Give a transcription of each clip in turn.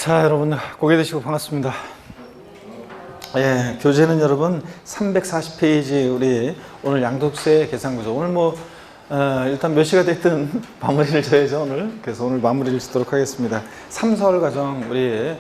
자, 여러분 고개 드시고 반갑습니다. 예, 교재는 여러분 340페이지 우리 오늘 양도세 계산구조. 오늘 일단 몇 시가 됐든 마무리를 져야죠 오늘. 그래서 오늘 마무리를 짓도록 하겠습니다. 3, 4월 과정 우리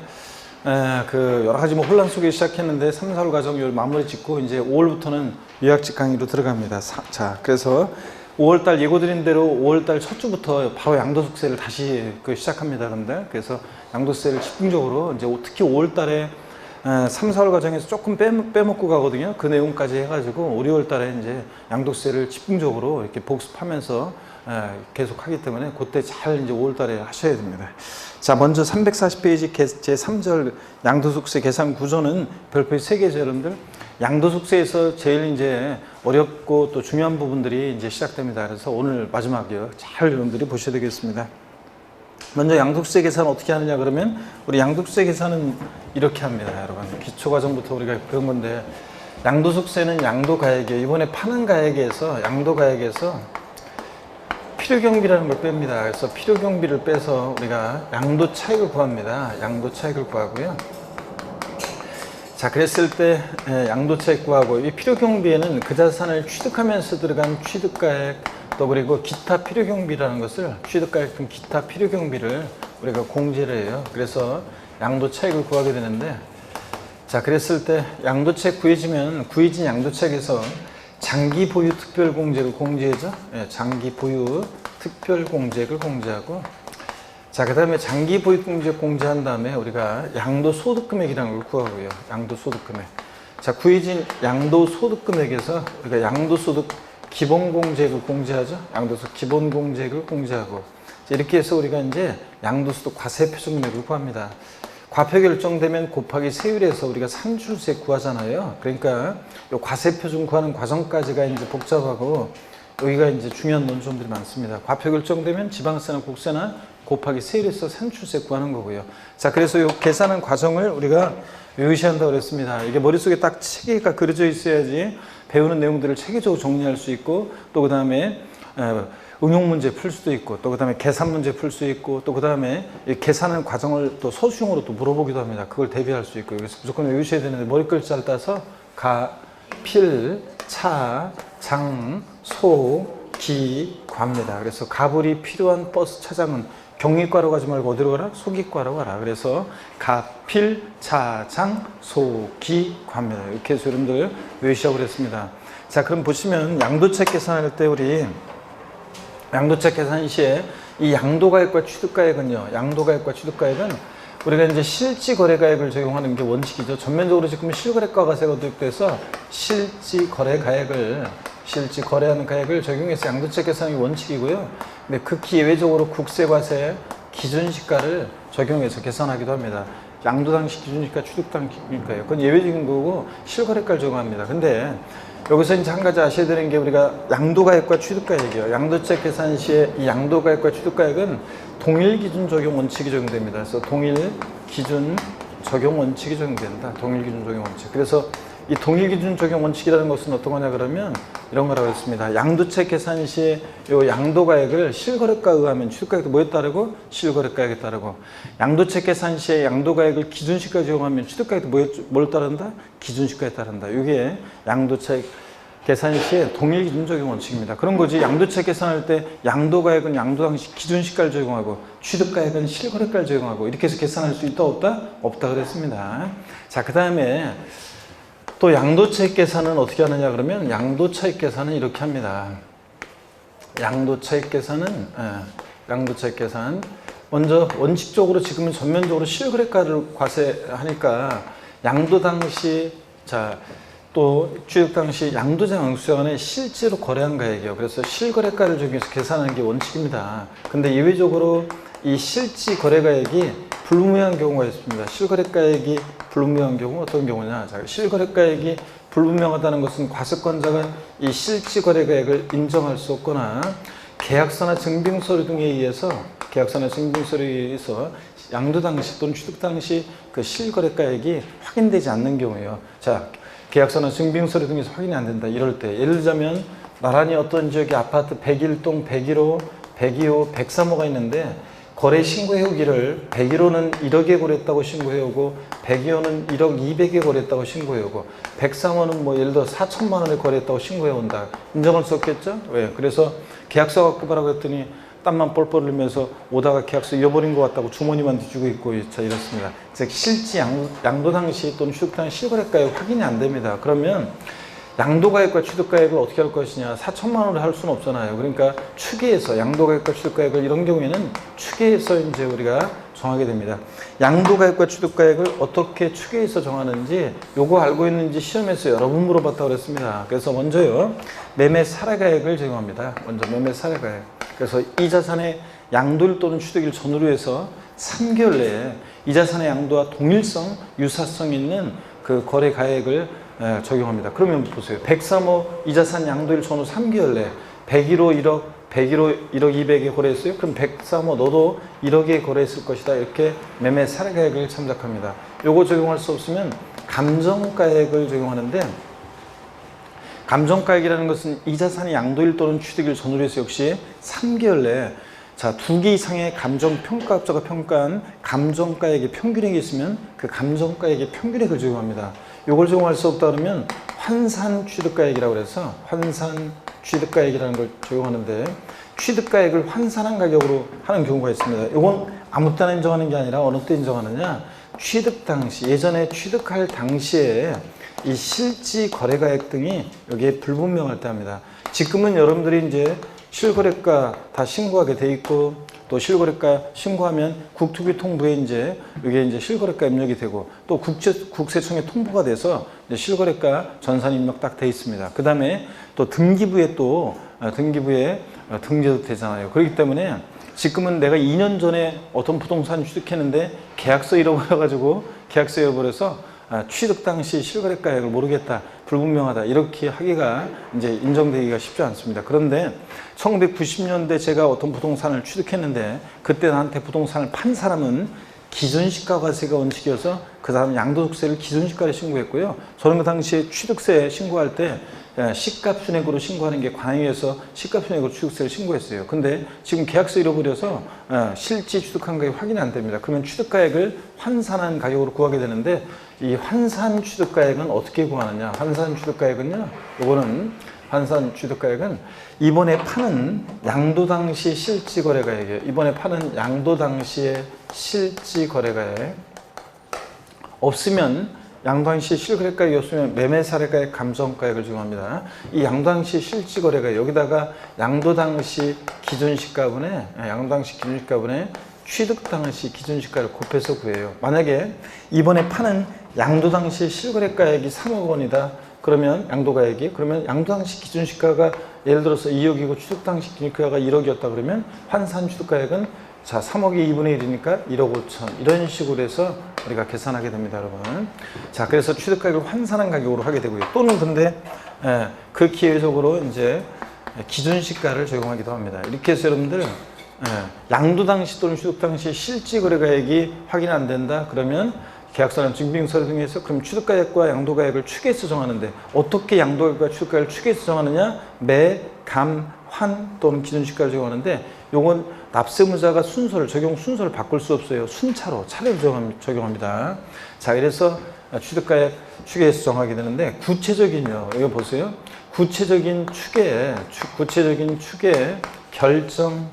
여러 가지 혼란 속에 시작했는데 3, 4월 과정 마무리 짓고 이제 5월부터는 요약집 강의로 들어갑니다. 자, 그래서 5월달 예고드린 대로 5월달 첫 주부터 바로 양도소득세를 다시 시작합니다, 여러분들. 그래서 양도세를 집중적으로 이제 특히 5월달에 3, 4월 과정에서 조금 빼먹고 가거든요. 그 내용까지 해가지고 5, 6월달에 이제 양도세를 집중적으로 이렇게 복습하면서 계속 하기 때문에 그때 잘 이제 5월달에 하셔야 됩니다. 자, 먼저 340페이지 제 3절 양도소득세 계산 구조는 별표의 3개죠, 여러분들. 양도소득세에서 제일 이제 어렵고 또 중요한 부분들이 이제 시작됩니다. 그래서 오늘 마지막이요. 잘 여러분들이 보셔야 되겠습니다. 먼저 양도소득세 계산 어떻게 하느냐 그러면 우리 양도소득세 계산은 이렇게 합니다, 여러분. 기초과정부터 우리가 그런 건데 양도소득세는 양도가액이에요. 이번에 파는 가액에서 양도가액에서 필요경비라는 걸 뺍니다. 그래서 필요경비를 빼서 우리가 양도차익을 구합니다. 양도차익을 구하고요. 자, 그랬을 때 양도차익 구하고 이 필요경비에는 그 자산을 취득하면서 들어간 취득가액 또 그리고 기타 필요경비라는 것을 취득가액 등 기타 필요경비를 우리가 공제를 해요. 그래서 양도차익을 구하게 되는데 자, 그랬을 때 양도차익 구해진 양도차익에서 장기보유 특별공제를 공제하죠. 장기보유 특별공제를 공제하고 자, 그 다음에 장기보유공제 공제한 다음에 우리가 양도소득금액이라는 걸 구하고요. 양도소득금액. 자, 구해진 양도소득금액에서 우리가 양도소득 기본공제액을 공제하죠. 양도소득 기본공제액을 공제하고 이렇게 해서 우리가 이제 양도소득 과세표준금액을 구합니다. 과표 결정되면 곱하기 세율에서 우리가 산출세 구하잖아요. 그러니까 이 과세표준 구하는 과정까지가 이제 복잡하고 여기가 이제 중요한 논점들이 많습니다. 과표 결정되면 지방세나 국세나 곱하기 세율에서 산출세 구하는 거고요. 자, 그래서 이 계산한 과정을 우리가 외우셔야 그랬습니다. 이게 머릿속에 딱 체계가 그려져 있어야지 배우는 내용들을 체계적으로 정리할 수 있고 또 그 다음에 응용 문제 풀 수도 있고 또 그 다음에 계산 문제 풀 수 있고 또 그 다음에 계산하는 과정을 또 서술형으로 또 물어보기도 합니다. 그걸 대비할 수 있고 그래서 무조건 외우셔야 되는데 머리 글자를 따서 가, 필, 차, 장, 소, 기, 과입니다. 그래서 가불이 필요한 버스 차장은 경기과로 가지 말고 어디로 가라? 소기과로 가라. 그래서 가, 필, 차, 장, 소, 기, 과입니다. 이렇게 해서 여러분들 외우시라고 그랬습니다. 자, 그럼 보시면 양도차익 계산할 때 우리 양도차익 계산 시에 이 양도가액과 취득가액은요. 양도가액과 취득가액은 우리가 이제 실지거래가액을 적용하는 게 원칙이죠. 전면적으로 지금 실거래가가세가 도입돼서 실지거래하는 가액을 적용해서 양도차익 계산이 원칙이고요. 근데 극히 예외적으로 국세과세 기준시가를 적용해서 계산하기도 합니다. 양도 당시 기준시가, 취득 당시가요. 그건 예외적인 거고 실거래가를 적용합니다. 근데 여기서 이제 한 가지 아셔야 되는 게 우리가 양도가액과 취득가액이에요. 양도차익 계산 시에 이 양도가액과 취득가액은 동일 기준 적용 원칙이 적용됩니다. 그래서 동일 기준 적용 원칙이 적용된다. 동일 기준 적용 원칙. 그래서 이 동일 기준 적용 원칙이라는 것은 어떤 거냐 그러면 이런 거라고 했습니다. 양도차익 계산 시에 요 양도가액을 실거래가에 의하면 취득가액도 뭐에 따르고 실거래가액에 따르고 양도차익 계산 시에 양도가액을 기준시가에 적용하면 취득가액도 뭘 따른다? 기준시가에 따른다. 이게 양도차익 계산 시에 동일 기준 적용 원칙입니다. 그런 거지 양도차익 계산할 때 양도가액은 양도 당시 기준시가를 적용하고 취득가액은 실거래가를 적용하고 이렇게 해서 계산할 수 있다 없다? 없다 그랬습니다. 자, 그 다음에 또 양도차익 계산은 어떻게 하느냐 그러면 양도차익 계산은 이렇게 합니다. 양도차익 계산 먼저 원칙적으로 지금은 전면적으로 실거래가를 과세하니까 양도 당시 또 취득 당시 양도장항수안에 실제로 거래한 가액이요. 그래서 실거래가를 적용해서 계산하는 게 원칙입니다. 근데 예외적으로 이 실지 거래가액이 불분명한 경우가 있습니다. 실거래가액이 불분명한 경우 어떤 경우냐? 자, 실거래가액이 불분명하다는 것은 과세권자가 이 실지 거래가액을 인정할 수 없거나 계약서나 증빙서류 등에 의해서 양도 당시 또는 취득 당시 그 실거래가액이 확인되지 않는 경우예요. 자, 계약서나 증빙서류 등에서 확인이 안 된다. 이럴 때 예를 들자면 나란히 어떤 지역에 아파트 101동, 101호, 102호, 103호가 있는데 거래 신고해오기를 101호는 1억에 거래했다고 신고해오고 102호는 1억 200에 거래했다고 신고해오고 103호는 뭐 예를 들어 4천만 원에 거래했다고 수신고해온다. 인정할 수 없겠죠? 왜? 그래서 계약서 갖고 가라고 했더니 땀만 뻘뻘 흘리면서 오다가 계약서 잃어버린 것 같다고 주머니만 뒤지고 있고 자 이렇습니다. 즉 실지 양도 당시 또는 취득 당시 실거래가액 확인이 안 됩니다. 그러면 양도가액과 취득가액을 어떻게 할 것이냐. 4천만 원을 할 수는 없잖아요. 그러니까 추계해서 양도가액과 취득가액을 이런 경우에는 추계해서 이제 우리가 정하게 됩니다. 양도가액과 취득가액을 어떻게 추계해서 정하는지 요거 알고 있는지 시험에서 여러 번 물어봤다고 그랬습니다. 그래서 먼저요. 매매 사례가액을 적용합니다. 먼저 매매 사례가액. 그래서 이 자산의 양도일 또는 취득일 전후로 해서 3개월 내에 이 자산의 양도와 동일성, 유사성 있는 그 거래 가액을 적용합니다. 그러면 보세요. 103호 이 자산 양도일 전후 3개월 내에 101호 1억, 101호 1억 200에 거래했어요. 그럼 103호 너도 1억에 거래했을 것이다. 이렇게 매매 사례가액을 참작합니다. 요거 적용할 수 없으면 감정가액을 적용하는데 감정가액이라는 것은 이 자산이 양도일 또는 취득일 전후로 해서 역시 3개월 내에 자, 2개 이상의 감정평가업자가 평가한 감정가액의 평균액이 있으면 그 감정가액의 평균액을 적용합니다. 이걸 적용할 수 없다 그러면 환산취득가액이라고 그래서 환산취득가액이라는 걸 적용하는데 취득가액을 환산한 가격으로 하는 경우가 있습니다. 이건 아무 때나 인정하는 게 아니라 어느 때 인정하느냐. 취득 당시, 예전에 취득할 당시에 이 실지 거래가액 등이 여기에 불분명할 때 합니다. 지금은 여러분들이 이제 실거래가 다 신고하게 돼 있고 또 실거래가 신고하면 국토교통부에 이제 이게 이제 실거래가 입력이 되고 또 국세청에 통보가 돼서 이제 실거래가 전산 입력 딱 돼 있습니다. 그 다음에 또 등기부에 등재도 되잖아요. 그렇기 때문에 지금은 내가 2년 전에 어떤 부동산 취득했는데 계약서 잃어버려가지고 계약서 잃어버려서 취득 당시 실거래가액을 모르겠다, 불분명하다 이렇게 하기가 이제 인정되기가 쉽지 않습니다. 그런데 1990년대 제가 어떤 부동산을 취득했는데 그때 나한테 부동산을 판 사람은 기준시가과세가 원칙이어서 그 사람은 양도소득세를 기준시가로 신고했고요. 저는 그 당시에 취득세 신고할 때 시가순액으로 신고하는 게 관행이어서 시가순액으로 취득세를 신고했어요. 근데 지금 계약서 잃어버려서 실지 취득한 가격이 확인이 안 됩니다. 그러면 취득가액을 환산한 가격으로 구하게 되는데 이 환산 취득가액은 어떻게 구하느냐. 환산 취득가액은요. 이거는 환산 취득가액은 이번에 파는 양도 당시 실지 거래가액이에요. 이번에 파는 양도 당시의 실지 거래가액 없으면 양도 당시 실거래가액이 없으면 매매 사례가액 감정가액을 적용합니다. 이 양도 당시 실지 거래가액 여기다가 양도 당시 기준시가분에 취득 당시 기준시가를 곱해서 구해요. 만약에 이번에 파는 양도 당시 실거래가액이 3억 원이다. 그러면 양도가액이 그러면 양도 당시 기준시가가 예를 들어서 2억이고 취득 당시 기준시가가 1억이었다 그러면 환산 취득가액은 자 3억이 2분의 1이니까 1억 5천 이런 식으로 해서 우리가 계산하게 됩니다, 여러분. 자 그래서 취득가액을 환산한 가격으로 하게 되고요. 또는 근데 그 기회적으로 이제 기준시가를 적용하기도 합니다. 이렇게 해서 여러분들 양도 당시 또는 취득 당시 실지 거래가액이 확인 안 된다 그러면 계약서나 증빙서를 통해서 그럼 취득가액과 양도가액을 추계해서 정하는데 어떻게 양도가액과 취득가액을 추계해서 정하느냐? 매, 감, 환 또는 기준시가를 적용하는데 요건 납세무자가 적용 순서를 바꿀 수 없어요. 순차로 차례로 적용합니다. 자 그래서 취득가액 추계해서 정하게 되는데 구체적인요. 여기 보세요. 구체적인 추계 결정,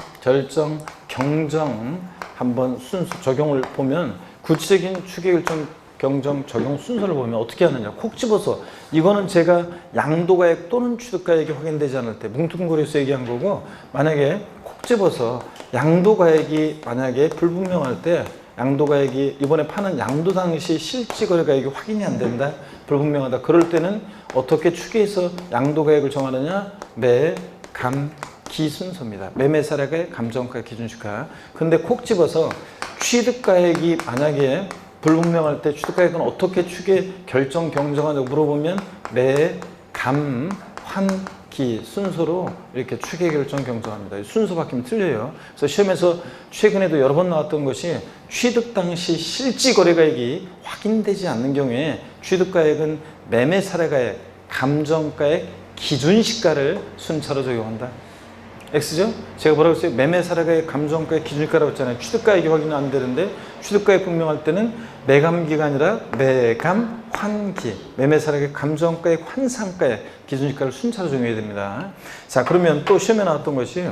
경정 한번 순서 적용을 보면 구체적인 추계 결정 경정 적용 순서를 보면 어떻게 하느냐 콕 집어서 이거는 제가 양도가액 또는 취득가액이 확인되지 않을 때 뭉뚱그려서 얘기한 거고 만약에 콕 집어서 양도가액이 만약에 불분명할 때 양도가액이 이번에 파는 양도 당시 실지거래가액이 확인이 안 된다 불분명하다 그럴 때는 어떻게 추계해서 양도가액을 정하느냐 매, 감, 기 순서입니다. 매매 사례가액, 감정가액, 기준시가. 근데 콕 집어서 취득가액이 만약에 불분명할 때 취득가액은 어떻게 추계, 결정, 경정하냐고 물어보면 매, 감, 환, 기 순서로 이렇게 추계, 결정, 경정합니다. 순서 바뀌면 틀려요. 그래서 시험에서 최근에도 여러 번 나왔던 것이 취득 당시 실지 거래가액이 확인되지 않는 경우에 취득가액은 매매 사례가액, 감정가액, 기준시가를 순차로 적용한다. X죠? 제가 뭐라고 했어요? 매매사례가액, 감정가액, 기준가라고 했잖아요. 취득가액이 확인은 안 되는데 취득가액 분명할 때는 매감기가 아니라 매감환기. 매매사례가액, 감정가액, 환산가액, 기준가를 순차로 정해야 됩니다. 자, 그러면 또 시험에 나왔던 것이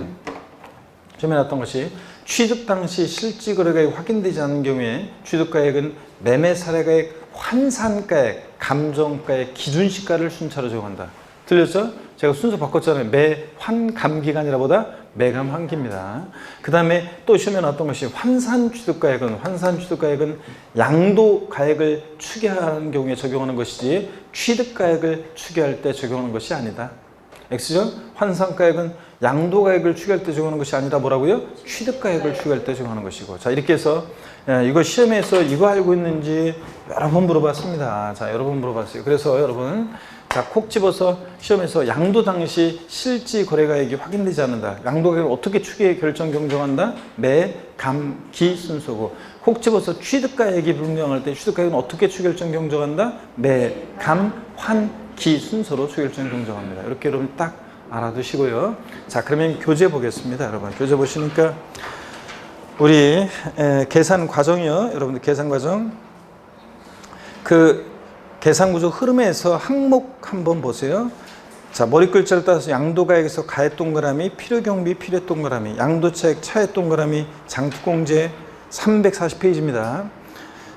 취득 당시 실지거래가액이 확인되지 않는 경우에 취득가액은 매매사례가액, 환산가액, 감정가액, 기준시가를 순차로 적용한다. 들렸죠? 제가 순서 바꿨잖아요. 매환감기가 아니라 보다 매감환기입니다. 그 다음에 또 시험에 나왔던 것이 환산취득가액은 양도가액을 추계하는 경우에 적용하는 것이지 취득가액을 추계할 때 적용하는 것이 아니다. X죠? 환산가액은 양도가액을 추계할 때 적용하는 것이 아니라 뭐라고요? 취득가액을 추계할 때 적용하는 것이고. 자, 이렇게 해서 이거 시험에서 이거 알고 있는지 여러 번 물어봤습니다. 자, 여러 번 물어봤어요. 그래서 여러분, 자, 콕 집어서 시험에서 양도 당시 실지 거래가액이 확인되지 않는다. 양도가액을 어떻게 추계 결정 경정한다? 매, 감, 기 순서고. 콕 집어서 취득가액이 분명할 때 취득가액은 어떻게 추계 결정 경정한다? 매, 감, 환, 기 순서로 추계 결정 경정합니다. 이렇게 여러분 딱 알아두시고요. 자, 그러면 교재 보겠습니다. 여러분 교재 보시니까 우리 계산 과정이요. 여러분들 계산 과정 그 계산구조 흐름에서 항목 한번 보세요. 자, 머리 글자를 따라서 양도가액에서 가액 동그라미, 필요경비, 필요 동그라미, 양도차액, 차액 동그라미, 장투공제 340페이지입니다.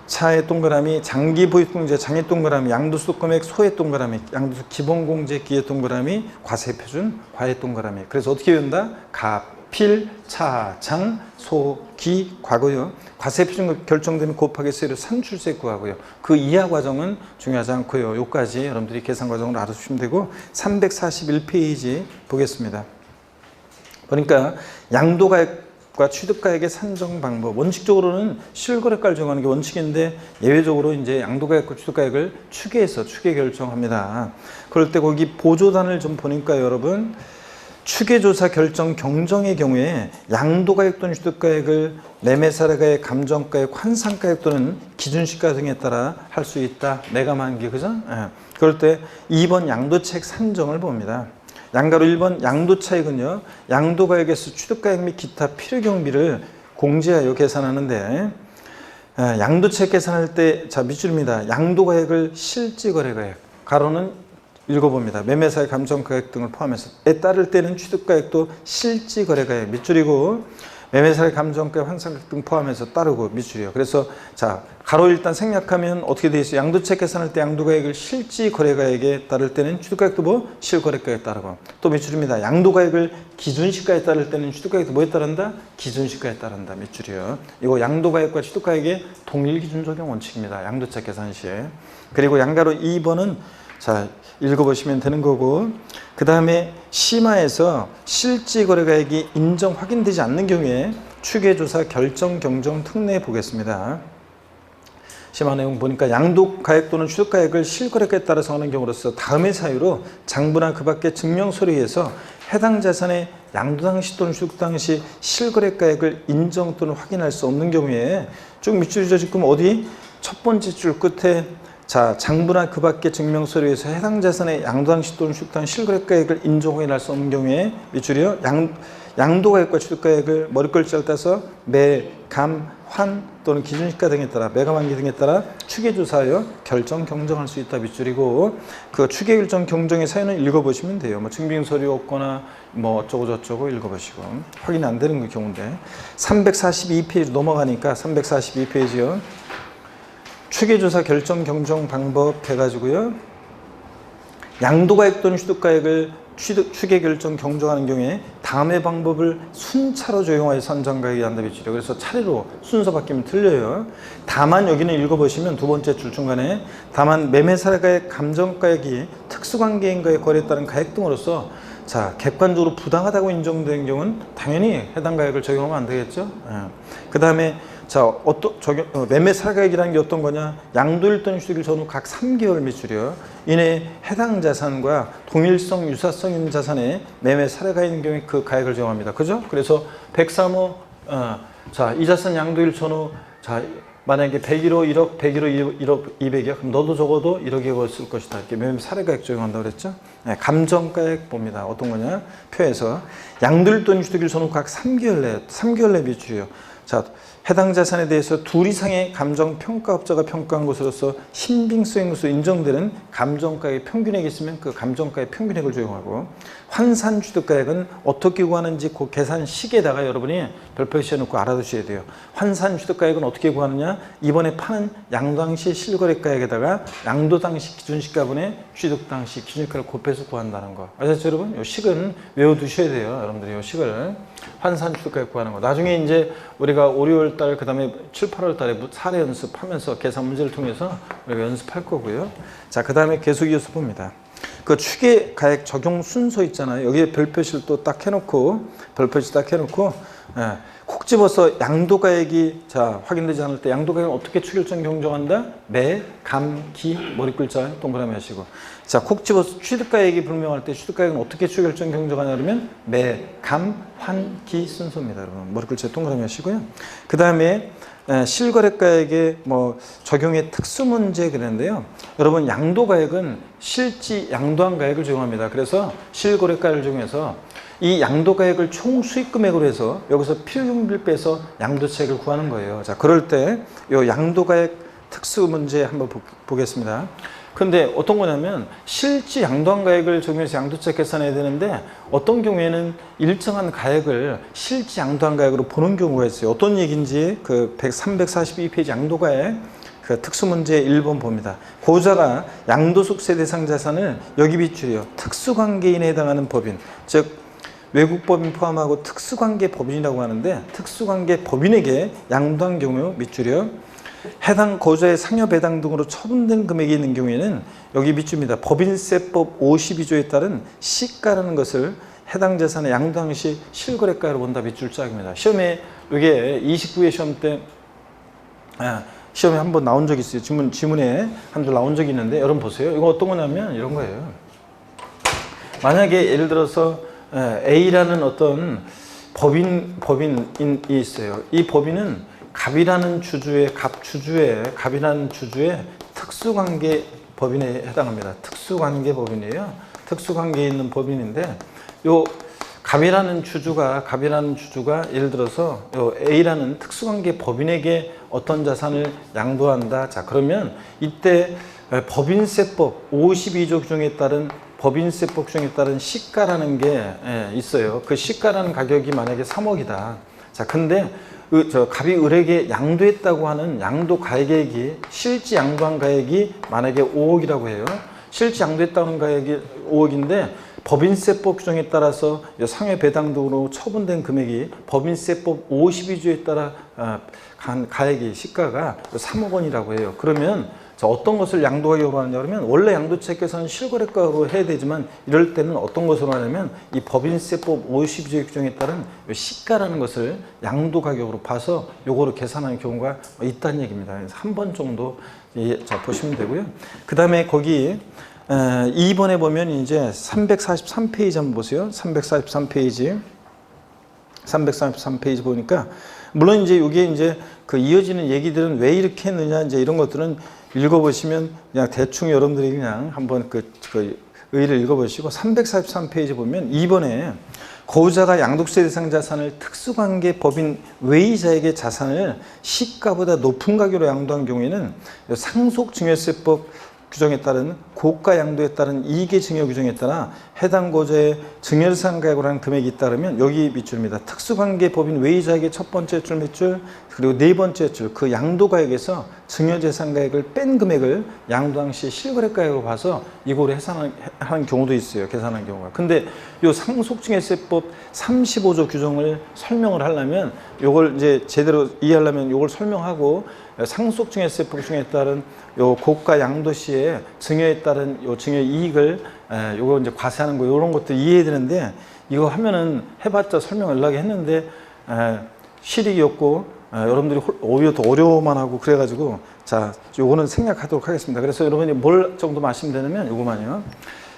차액 동그라미, 장기 보유 공제, 장액 동그라미, 양도소 금액, 소액 동그라미, 양도소 기본 공제, 기획 동그라미, 과세 표준, 과액 동그라미. 그래서 어떻게 외운다? 가, 필, 차, 장, 소, 기, 과거요. 과세 표준 결정되면 곱하기 세로 산출세 구하고요. 그 이하 과정은 중요하지 않고요. 요까지 여러분들이 계산 과정으로 알아주시면 되고 341페이지 보겠습니다. 보니까 양도가액과 취득가액의 산정 방법. 원칙적으로는 실거래가를 정하는 게 원칙인데 예외적으로 이제 양도가액과 취득가액을 추계해서 추계 결정합니다. 그럴 때 거기 보조단을 좀 보니까 여러분 추계조사 결정 경정의 경우에 양도가액 또는 취득가액을 매매사례가액, 감정가액, 환산가액 또는 기준시가 등에 따라 할 수 있다. 매감환기, 그죠? 예. 그럴 때 2번 양도차액 산정을 봅니다. 양가로 1번 양도차액은요, 양도가액에서 취득가액 및 기타 필요경비를 공제하여 계산하는데, 양도차액 계산할 때, 자, 밑줄입니다. 양도가액을 실지거래가액, 가로는 읽어봅니다. 매매사의 감정가액 등을 포함해서에 따를 때는 취득가액도 실지거래가액 밑줄이고 매매사의 감정가액, 환산가액 등 포함해서 따르고 밑줄이요. 그래서 자, 가로 일단 생략하면 어떻게 되어 있어요? 양도차액 계산할 때 양도가액을 실지거래가액에 따를 때는 취득가액도 뭐 실거래가액에 따르고 또 밑줄입니다. 양도가액을 기준시가에 따를 때는 취득가액도 뭐에 따른다? 기준시가에 따른다. 밑줄이요. 이거 양도가액과 취득가액의 동일 기준 적용 원칙입니다. 양도차액 계산 시에. 그리고 양가로 2번은 자, 읽어보시면 되는 거고 그 다음에 심화에서 실지거래가액이 인정 확인되지 않는 경우에 추계조사 결정 경정 특례 보겠습니다. 심화 내용 보니까 양도가액 또는 취득가액을 실거래가에 따라서 하는 경우로서 다음의 사유로 장부나 그 밖의 증명서류에서 해당 자산의 양도 당시 또는 취득 당시 실거래가액을 인정 또는 확인할 수 없는 경우에 쭉 밑줄이죠. 지금 어디? 첫 번째 줄 끝에 자, 장부나 그 밖의 증명서류에서 해당 자산의 양도 당시 또는 취득 당시 실거래가액을 인정 확인할 수 없는 경우에 밑줄이요. 양도가액과 취득가액을 머리글자를 따서 매, 감, 환 또는 기준시가 등에 따라 매감환기 등에 따라 추계조사하여 결정 경정할 수 있다 밑줄이고 그 추계 결정 경정의 사유는 읽어보시면 돼요. 뭐 증빙서류 없거나 뭐 어쩌고 저쩌고 읽어보시고 확인 안 되는 그 경우인데 342페이지 넘어가니까 342페이지요. 추계조사 결정 경정 방법 해가지고요. 양도가액 또는 취득가액을 추계 결정 경정하는 경우에 다음의 방법을 순차로 적용하여 산정가액이 한다 밑줄이요. 그래서 차례로 순서 바뀌면 틀려요. 다만 여기는 읽어보시면 두 번째 줄 중간에 다만 매매사례가액, 감정가액이 특수관계인과의 거래에 따른 가액 등으로서 자, 객관적으로 부당하다고 인정된 경우는 당연히 해당 가액을 적용하면 안 되겠죠. 그 다음에 자, 매매사례가액이라는 게 어떤 거냐? 양도일 또는 취득일 전후 각 3개월 밑줄이요. 이내 해당 자산과 동일성, 유사성 있는 자산에 매매사례가 있는 경우에 그 가액을 정합니다. 그죠? 그래서 103호, 자, 이 자산 양도일 전후, 자, 만약에 101호 1억, 101호 1억 200이야. 그럼 너도 적어도 1억에 쓸 것이다. 이렇게 매매 사례가액 적용한다고 그랬죠. 네, 감정가액 봅니다. 어떤 거냐? 표에서 양도일 또는 취득일 손은 각 3개월 내 매출이요. 자, 해당 자산에 대해서 둘 이상의 감정평가업자가 평가한 것으로서 신빙성으로서 인정되는 감정가액의 평균액이 있으면 그 감정가액 평균액을 적용하고, 환산취득가액은 어떻게 구하는지 그 계산식에다가 여러분이 별표시해 놓고 알아두셔야 돼요. 환산취득가액은 어떻게 구하느냐? 이번에 파는 양도당시 실거래가액에다가 양도당시 기준시가분의 취득당시 기준시가를 곱해서 구한다는 거. 아셨죠 여러분? 이 식은 외워두셔야 돼요. 여러분들이 이 식을 환산취득가액 구하는 거. 나중에 이제 우리가 5, 6월 달, 그 다음에 7, 8월 달에 사례 연습하면서 계산 문제를 통해서 우리가 연습할 거고요. 자, 그 다음에 계속 이어서 봅니다. 그 추계 가액 적용 순서 있잖아요. 여기에 별표시를 또 딱 해놓고, 콕 집어서 양도가액이 자 확인되지 않을 때 양도가액은 어떻게 추결점 경정한다? 매, 감, 기, 머리글자 동그라미 하시고, 자 콕 집어서 취득가액이 불명할 때 취득가액은 어떻게 추결점 경정하냐 그러면 매, 감, 환, 기 순서입니다. 여러분 머리글자 동그라미 하시고요. 그 다음에 실거래가액의 뭐 적용의 특수 문제 그랬는데요. 여러분 양도가액은 실지 양도한 가액을 적용합니다. 그래서 실거래가를 적용해서 이 양도가액을 총 수익금액으로 해서 여기서 필요경비를 빼서 양도차익을 구하는 거예요. 자, 그럴 때 이 양도가액 특수 문제 한번 보겠습니다. 근데 어떤 거냐면 실지 양도한 가액을 적용해서 양도차익 계산해야 되는데 어떤 경우에는 일정한 가액을 실지 양도한 가액으로 보는 경우가 있어요. 어떤 얘기인지 그 342페이지 양도가액 그 특수문제 1번 봅니다. 고자가 양도속세 대상 자산을 여기 비출이요. 특수관계인에 해당하는 법인, 즉 외국법인 포함하고 특수관계 법인이라고 하는데 특수관계 법인에게 양도한 경우 밑줄이요. 해당 고자의 상여 배당 등으로 처분된 금액이 있는 경우에는 여기 밑줄입니다. 법인세법 52조에 따른 시가라는 것을 해당 자산의 양도당 시 실거래가로 본다. 밑줄 짝입니다. 시험에 이게 29회 시험 때 시험에 한번 나온 적이 있어요. 지문에 한번 나온 적이 있는데 여러분 보세요. 이거 어떤 거냐면 이런 거예요. 만약에 예를 들어서 A라는 어떤 법인이 있어요. 이 법인은 갑이라는 주주의 특수관계 법인에 해당합니다. 특수관계 법인이에요. 특수관계에 있는 법인인데 요 갑이라는 주주가 예를 들어서 요 A라는 특수관계 법인에게 어떤 자산을 양도한다. 자, 그러면 이때 법인세법 52조 규정에 따른 법인세법 규정에 따른 시가라는 게 있어요. 그 시가라는 가격이 만약에 3억이다. 자, 근데 갑이 을에게 양도했다고 하는 양도 가액이 실지 양도한 가액이 만약에 5억이라고 해요. 실지 양도했다는 가액이 5억인데 법인세법 규정에 따라서 상해 배당 등으로 처분된 금액이 법인세법 52조에 따라 간 가액이 시가가 3억 원이라고 해요. 그러면 어떤 것을 양도가격으로 하느냐 그러면 원래 양도차익 계산은 실거래가로 해야 되지만 이럴 때는 어떤 것으로 하냐면 이 법인세법 52조 규정에 따른 시가라는 것을 양도가격으로 봐서 요거를 계산하는 경우가 있다는 얘기입니다. 그래서 한 번 정도 보시면 되고요. 그 다음에 거기 2번에 보면 이제 343페이지 한번 보세요. 343페이지 보니까 물론 이제 이게 이제 그 이어지는 얘기들은 왜 이렇게 했느냐 이제 이런 것들은 읽어보시면 그냥 대충 여러분들이 그냥 한번 그 의의를 읽어보시고 343페이지 보면 2번에 고자가 양도세 대상 자산을 특수관계 법인 외의자에게 자산을 시가보다 높은 가격으로 양도한 경우에는 상속증여세법 규정에 따른 고가 양도에 따른 이익의 증여 규정에 따라 해당 고자의 증여재산 가액으로 하는 금액이 잇따르면 여기 밑줄입니다. 특수관계 법인 외의자에게 첫 번째 줄 밑줄 그리고 네 번째 줄 그 양도가액에서 증여재산 가액을 뺀 금액을 양도당 시 실거래가액으로 봐서 이거를 해산하는 경우도 있어요. 계산하는 경우가. 근데 이 상속증여세법 35조 규정을 설명을 하려면 이걸 이제 제대로 이해하려면 이걸 설명하고 상속증여세법 규정에 따른 요 고가 양도 시에 증여에 따른 요 증여 이익을 요거 이제 과세하는 거 이런 것도 이해해야 되는데 이거 하면은 해봤자 설명 연락이 했는데 실익이 없고 여러분들이 오히려 더 어려워만 하고 그래가지고 자 요거는 생략하도록 하겠습니다. 그래서 여러분이 뭘 정도 말씀드리냐면 요거만요.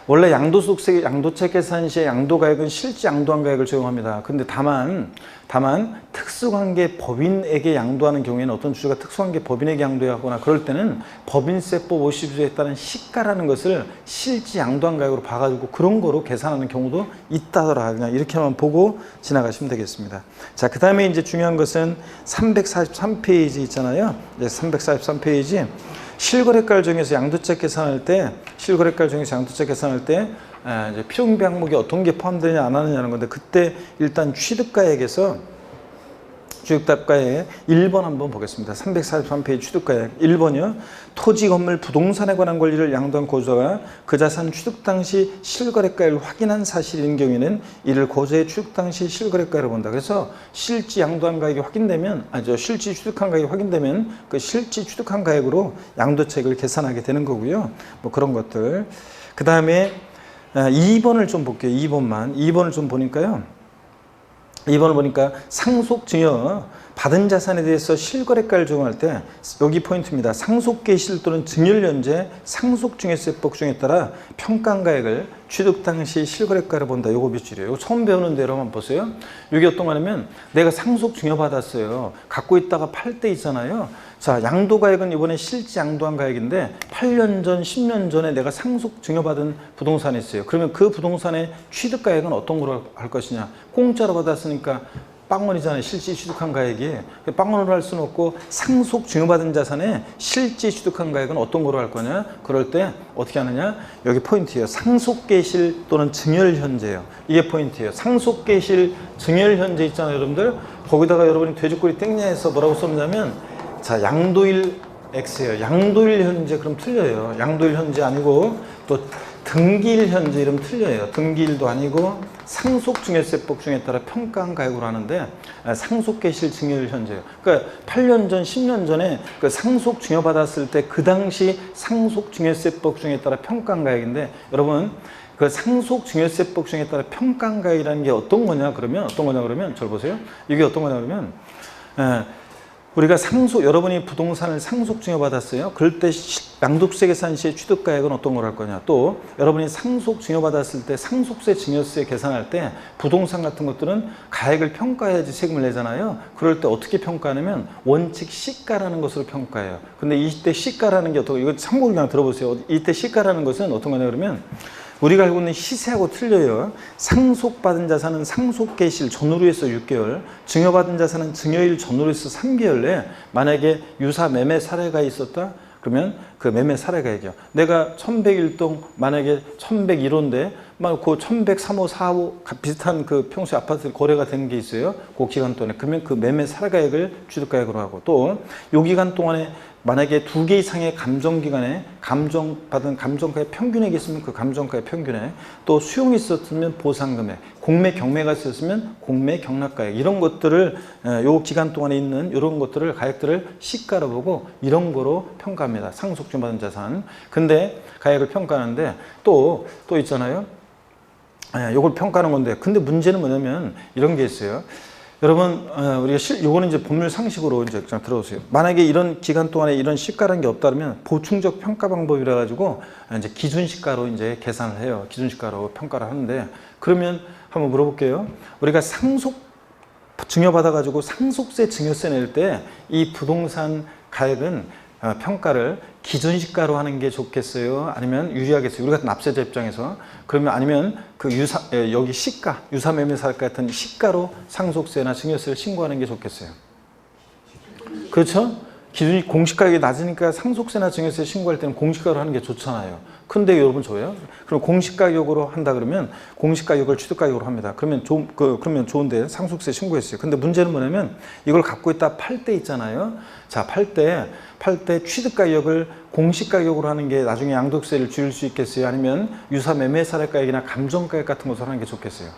원래 양도소득세, 양도채 계산 시에 양도가액은 실제 양도한 가액을 적용합니다. 근데 다만 특수관계 법인에게 양도하는 경우에는 어떤 주주가 특수관계 법인에게 양도하거나 그럴 때는 법인세법 52조에 따른 시가라는 것을 실제 양도한 가액으로 봐가지고 그런 거로 계산하는 경우도 있다더라. 그냥 이렇게만 보고 지나가시면 되겠습니다. 자, 그 다음에 이제 중요한 것은 343페이지 있잖아요. 이제 343페이지. 실거래가를 정해서 양도채 계산할 때, 이제 필요경비 항목이 어떤 게 포함되냐 안 하느냐는 건데, 그때 일단 취득가액에서 취득가액 1번 한번 보겠습니다. 343페이지 취득가액 1번이요. 토지, 건물, 부동산에 관한 권리를 양도한 고소가 그 자산 취득 당시 실거래가를 확인한 사실인 경우에는 이를 고소의 취득 당시 실거래가를 본다. 그래서 실지 양도한 가액이 확인되면, 실지 취득한 가액이 확인되면 그 실지 취득한 가액으로 양도채액을 계산하게 되는 거고요. 뭐 그런 것들. 그 다음에 2번을 좀 볼게요. 2번을 좀 보니까요. 2번을 보니까 상속증여 받은 자산에 대해서 실거래가를 적용할 때 여기 포인트입니다. 상속계실 또는 증여현재 상속증여세법 규정에 따라 평가가액을 취득 당시 실거래가를 본다. 요거 몇 줄이에요? 이거 처음 배우는 대로 한번 보세요. 이게 어떤 거냐면 내가 상속증여 받았어요. 갖고 있다가 팔 때 있잖아요. 자, 양도가액은 이번에 실제 양도한 가액인데 8년 전, 10년 전에 내가 상속 증여받은 부동산이 있어요. 그러면 그 부동산의 취득가액은 어떤 걸로 할 것이냐? 공짜로 받았으니까 빵원이잖아요. 실제 취득한 가액이. 빵원으로 할 수는 없고 상속 증여받은 자산에 실제 취득한 가액은 어떤 거로 할 거냐? 그럴 때 어떻게 하느냐? 여기 포인트예요. 상속계실 또는 증여현재예요. 이게 포인트예요. 상속계실 증여현재 있잖아요, 여러분들. 거기다가 여러분이 돼지꼬리 땡냐해서 뭐라고 썼냐면, 자, 양도일 X예요. 양도일 현재 그럼 틀려요. 양도일 현재 아니고 또 등기일 현재 이러면 틀려요. 등기일도 아니고 상속증여세법 중에 따라 평가한 가액으로 하는데 상속계실 증여일 현재예요. 그러니까 8년 전, 10년 전에 그 상속증여 받았을 때 그 당시 상속증여세법 중에 따라 평가한 가액인데, 여러분 그 상속증여세법 중에 따라 평가한 가액이라는 게 어떤 거냐 그러면 잘 보세요. 이게 어떤 거냐 그러면 우리가 여러분이 부동산을 상속증여 받았어요. 그럴 때 양도세 계산 시에 취득가액은 어떤 걸 할 거냐. 또 여러분이 상속증여 받았을 때 상속세, 증여세 계산할 때 부동산 같은 것들은 가액을 평가해야지 세금을 내잖아요. 그럴 때 어떻게 평가하냐면 원칙 시가라는 것으로 평가해요. 근데 이때 시가라는 게 어떤, 이거 참고로 그냥 들어보세요. 이때 시가라는 것은 어떤 거냐 그러면 우리가 알고 있는 시세하고 틀려요. 상속받은 자산은 상속계실 전후로 해서 6개월, 증여받은 자산은 증여일 전후로 해서 3개월 내에 만약에 유사 매매 사례가 있었다? 그러면 그 매매 사례가액이요. 내가 1101동 만약에 1101호인데 그 1103호, 4호 비슷한 그 평소에 아파트 거래가 된 게 있어요. 그 기간 동안에. 그러면 그 매매 사례가액을 취득가액으로 하고, 또 요 기간 동안에 만약에 2개 이상의 감정기간에 감정받은 감정가의 평균액이 있으면 그 감정가의 평균액, 또 수용이 있었으면 보상금액, 공매 경매가 있었으면 공매 경락가액, 이런 것들을 요 기간 동안에 있는 이런 것들을 가액들을 시가로 보고 이런 거로 평가합니다. 상속증여받은 자산. 근데 가액을 평가하는데 또 있잖아요. 요걸 평가하는 건데, 근데 문제는 뭐냐면 이런 게 있어요. 여러분, 우리가 요거는 이제 법률 상식으로 이제 그냥 들어오세요. 만약에 이런 기간 동안에 이런 시가라는 게 없다면 보충적 평가 방법이라 가지고 이제 기준 시가로 이제 계산을 해요. 기준 시가로 평가를 하는데, 그러면 한번 물어볼게요. 우리가 상속 증여받아 가지고 상속세, 증여세 낼 때 이 부동산 가액은 평가를 기준시가로 하는 게 좋겠어요? 아니면 유리하겠어요? 우리 같은 납세자 입장에서. 그러면 아니면 그 여기 시가, 유사매매사 같은 시가로 상속세나 증여세를 신고하는 게 좋겠어요? 그렇죠? 기준이 공시가격이 낮으니까 상속세나 증여세 신고할 때는 공시가격으로 하는 게 좋잖아요. 근데 여러분 좋아요? 그럼 공시가격으로 한다 그러면 공시가격을 취득가격으로 합니다. 그러면 그러면 좋은데 상속세 신고했어요. 근데 문제는 뭐냐면 이걸 갖고 있다 팔 때 있잖아요. 자, 팔 때 취득가격을 공시가격으로 하는 게 나중에 양도세를 줄일 수 있겠어요? 아니면 유사 매매사례가액이나 감정가액 같은 것으로 하는 게 좋겠어요?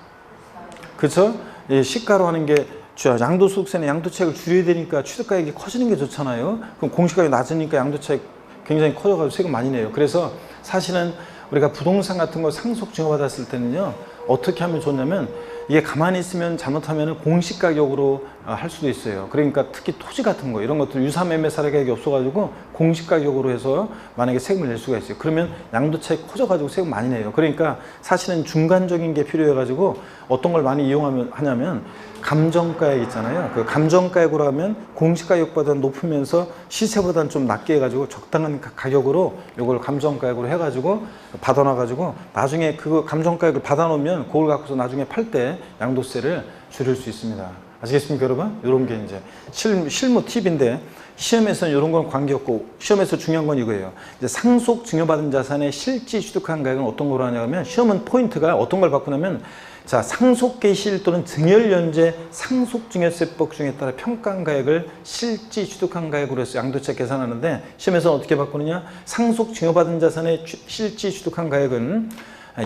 그렇죠? 시가로 하는 게 양도소득세는 양도차익을 줄여야 되니까 취득가액이 커지는 게 좋잖아요. 그럼 공시가격이 낮으니까 양도차익 굉장히 커져가지고 세금 많이 내요. 그래서 사실은 우리가 부동산 같은 거 상속 증여받았을 때는요, 어떻게 하면 좋냐면 이게 가만히 있으면 잘못하면 공시가격으로 할 수도 있어요. 그러니까 특히 토지 같은 거 이런 것들 유사매매 사례 가격이 없어가지고 공시 가격으로 해서 만약에 세금을 낼 수가 있어요. 그러면 양도 차익 커져가지고 세금 많이 내요. 그러니까 사실은 중간적인 게 필요해가지고 어떤 걸 많이 하냐면 감정가액 있잖아요. 그 감정가액으로 하면 공시가격보다 높으면서 시세보다는 좀 낮게 해가지고 적당한 가격으로 이걸 감정가액으로 해가지고 받아놔가지고 나중에 그 감정가액을 받아놓으면 그걸 갖고서 나중에 팔 때 양도세를 줄일 수 있습니다. 아시겠습니까, 여러분? 이런 게 이제 실무 팁인데 시험에서는 이런 건 관계없고 시험에서 중요한 건 이거예요. 이제 상속 증여받은 자산의 실질 취득한 가액은 어떤 거로 하냐면 시험은 포인트가 어떤 걸 바꾸냐면 자, 상속개시일 또는 증여연재 상속증여세법 중에 따라 평가한 가액을 실질 취득한 가액으로 해서 양도차 계산하는데 시험에서는 어떻게 바꾸느냐? 상속증여받은 자산의 실질 취득한 가액은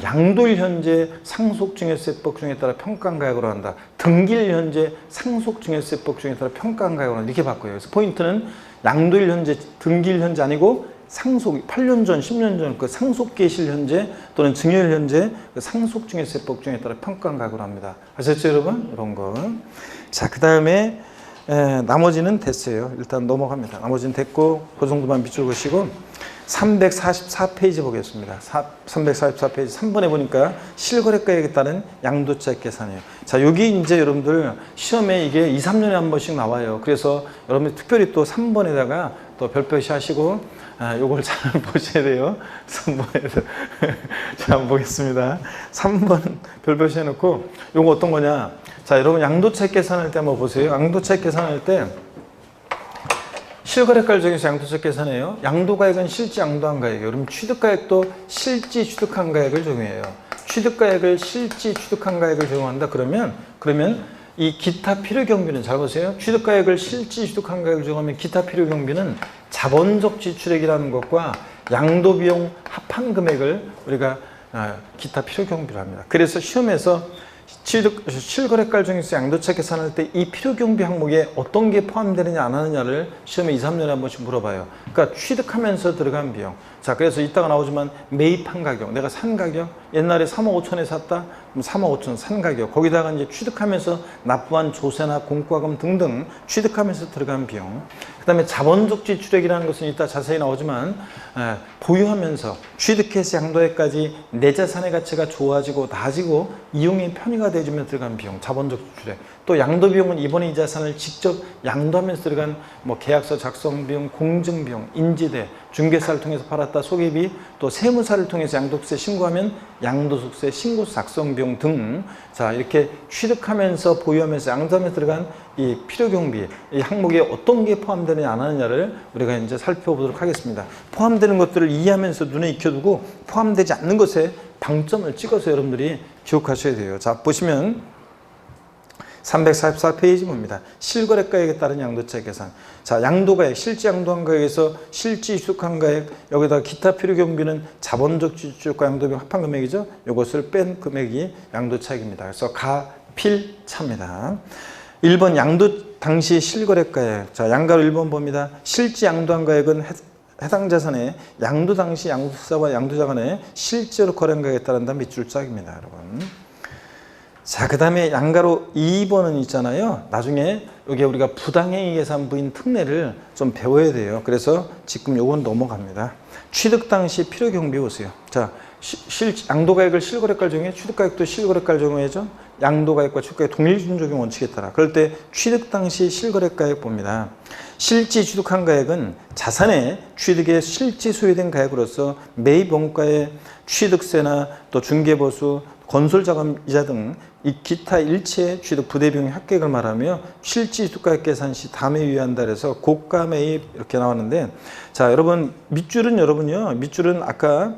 양도일 현재 상속증여세법 중에 따라 평가한 가액으로 한다. 등기일 현재 상속증여세법 중에 따라 평가한 가액으로 한다. 이렇게 바꿔요. 그래서 포인트는 양도일 현재, 등기일 현재 아니고 상속, 8년 전, 10년 전 그 상속개시일 현재 또는 증여일 현재 그 상속증여세법 중에 따라 평가한 가액으로 합니다. 아셨죠, 여러분? 이런 거. 자, 그 다음에 나머지는 됐어요. 일단 넘어갑니다. 나머지는 됐고 그 정도만 밑줄 그시고 344페이지 보겠습니다. 344페이지 3번에 보니까 실거래가액에 따른 양도차익 계산이에요. 자, 여기 이제 여러분들 시험에 이게 2, 3년에 한 번씩 나와요. 그래서 여러분들 특별히 또 3번에다가 또 별표시 하시고 요걸 잘 보셔야 돼요. 3번에서 자, 한번 보겠습니다. 3번 별표시 해놓고 요거 어떤 거냐. 자, 여러분 양도차익 계산할 때 한번 보세요. 양도차익 계산할 때 실거래가를 정해서 양도차익 계산해요. 양도가액은 실제 양도한 가액이에요. 그럼 취득가액도 실제 취득한 가액을 적용해요. 취득가액을 실제 취득한 가액을 적용한다. 그러면 이 기타 필요경비는 잘 보세요. 취득가액을 실제 취득한 가액을 적용하면 기타 필요경비는 자본적 지출액이라는 것과 양도비용 합한 금액을 우리가 기타 필요경비로 합니다. 그래서 시험에서 실거래가를 정해서 양도차익 계산할 때 이 필요경비 항목에 어떤 게 포함되느냐 안 하느냐를 시험에 2, 3년에 한 번씩 물어봐요. 그러니까 취득하면서 들어간 비용. 자, 그래서 이따가 나오지만 매입한 가격, 내가 산 가격, 옛날에 3억 5천에 샀다? 그럼 3억 5천 산 가격. 거기다가 이제 취득하면서 납부한 조세나 공과금 등등 취득하면서 들어간 비용. 그 다음에 자본적 지출액이라는 것은 이따 자세히 나오지만 보유하면서 취득해서 양도에까지 내 자산의 가치가 좋아지고 낮아지고 이용이 편의가 되어주면 들어간 비용, 자본적 지출액. 또 양도비용은 이번에 이 자산을 직접 양도하면서 들어간 뭐 계약서 작성 비용, 공증 비용, 인지대, 중개사를 통해서 팔았다 소개비, 또 세무사를 통해서 양도세 신고하면 양도소득세 신고서 작성 비용 등, 자, 이렇게 취득하면서 보유하면서 양도하면서 들어간 이 필요경비, 이 항목에 어떤 게 포함되느냐 안 하느냐를 우리가 이제 살펴보도록 하겠습니다. 포함되는 것들을 이해하면서 눈에 익혀두고 포함되지 않는 것에 방점을 찍어서 여러분들이 기억하셔야 돼요. 자, 보시면 344페이지 봅니다. 실거래가액에 따른 양도차익 계산. 자, 양도가액, 실제 양도한 가액에서 실제 취득한 가액, 여기다가 기타 필요경비는 자본적 지출과 양도비용 합한 금액이죠. 이것을 뺀 금액이 양도차익입니다. 그래서 가필차입니다. 1번 양도 당시 실거래가액. 자, 양가로 1번 봅니다. 실제 양도한 가액은 해당 자산의 양도 당시 양도사와 양도자 간에 실제로 거래한 가액에 따른다 밑줄 짝입니다, 여러분. 자, 그 다음에 양가로 2번은 있잖아요. 나중에 여기 우리가 부당행위 계산부인 특례를 좀 배워야 돼요. 그래서 지금 요건 넘어갑니다. 취득 당시 필요경비 보세요. 자, 양도가액을 실거래가를 적용해, 취득가액도 실거래가를 적용해야죠. 양도가액과 취득가액 동일준 적용 원칙에 따라. 그럴 때 취득 당시 실거래가액 봅니다. 실제 취득한 가액은 자산의 취득에 실제 소유된 가액으로서 매입 원가의 취득세나 또 중개보수, 건설자금 이자 등 이 기타 일체 취득 부대비용의 합계액을 말하며 실제 취득가액 계산 시 다음에 유의한다 그래서 고가 매입 이렇게 나왔는데, 자, 여러분 밑줄은 밑줄은 아까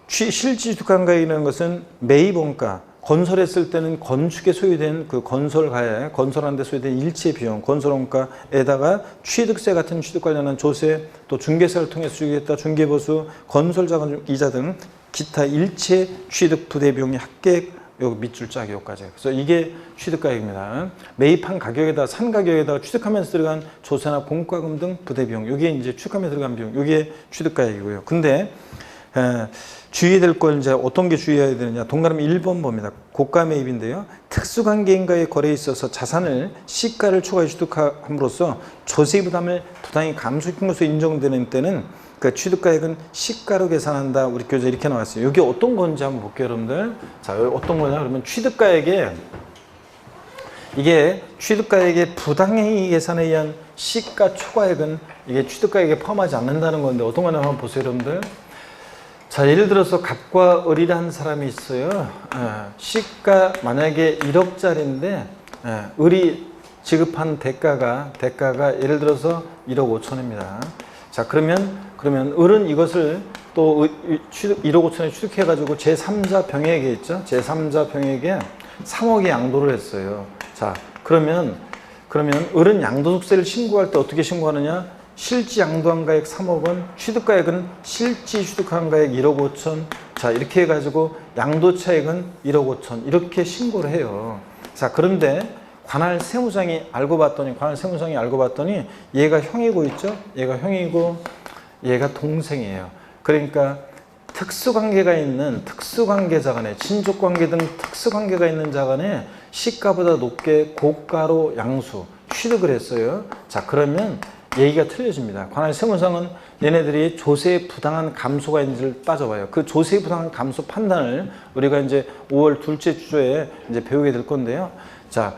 실제 취득한 가액이라는 것은 매입 원가, 건설했을 때는 건축에 소유된 그 건설가에 건설하는 데 소유된 일체 비용, 건설원가에다가 취득세 같은 취득 관련한 조세, 또 중개사를 통해서 주겠다 중개보수, 건설자금 이자 등 기타 일체 취득 부대 비용의 합계액, 요 밑줄 짝이 요까지. 그래서 이게 취득가액입니다. 매입한 가격에다 산 가격에다가 취득하면서 들어간 조세나 공과금 등 부대 비용, 요게 이제 취득하면서 들어간 비용, 요게 취득가액이고요. 근데 주의해야 될 건 이제 어떤 게 주의해야 되느냐. 동그라미 1번 봅니다. 고가 매입인데요. 특수관계인과의 거래에 있어서 자산을 시가를 초과해 취득함으로써 조세 부담을 부당히 감소시킨 것으로 인정되는 때는 그 취득가액은 시가로 계산한다. 우리 교재 이렇게 나왔어요. 이게 어떤 건지 한번 볼게요, 여러분들. 자, 어떤 거냐? 그러면 취득가액에 이게 취득가액의 부당행위 계산에 의한 시가 초과액은 이게 취득가액에 포함하지 않는다는 건데 어떤 거냐 한번 보세요, 여러분들. 자, 예를 들어서 갑과 을이라는 사람이 있어요. 시가 만약에 1억짜리인데 을이 지급한 대가가 예를 들어서 1억 5천입니다. 자, 그러면 을은 이것을 또 1억 5천에 취득해 가지고 제3자 병에게 있죠. 제3자 병에게 3억의 양도를 했어요. 자, 그러면 을은 양도소득세를 신고할 때 어떻게 신고하느냐? 실지 양도한 가액 3억 원, 취득가액은 실지 취득한 가액 1억 5천. 자, 이렇게 해가지고 양도차액은 1억 5천 이렇게 신고를 해요. 자, 그런데 관할 세무장이 알고 봤더니 얘가 형이고 있죠? 얘가 형이고 얘가 동생이에요. 그러니까 특수관계가 있는 특수관계자 간에 친족관계 등 특수관계가 있는 자 간에 시가보다 높게 고가로 양수 취득을 했어요. 자, 그러면 얘기가 틀려집니다. 관할 세무상은 얘네들이 조세에 부당한 감소가 있는지를 따져봐요. 그 조세에 부당한 감소 판단을 우리가 이제 5월 둘째 주에 이제 배우게 될 건데요. 자,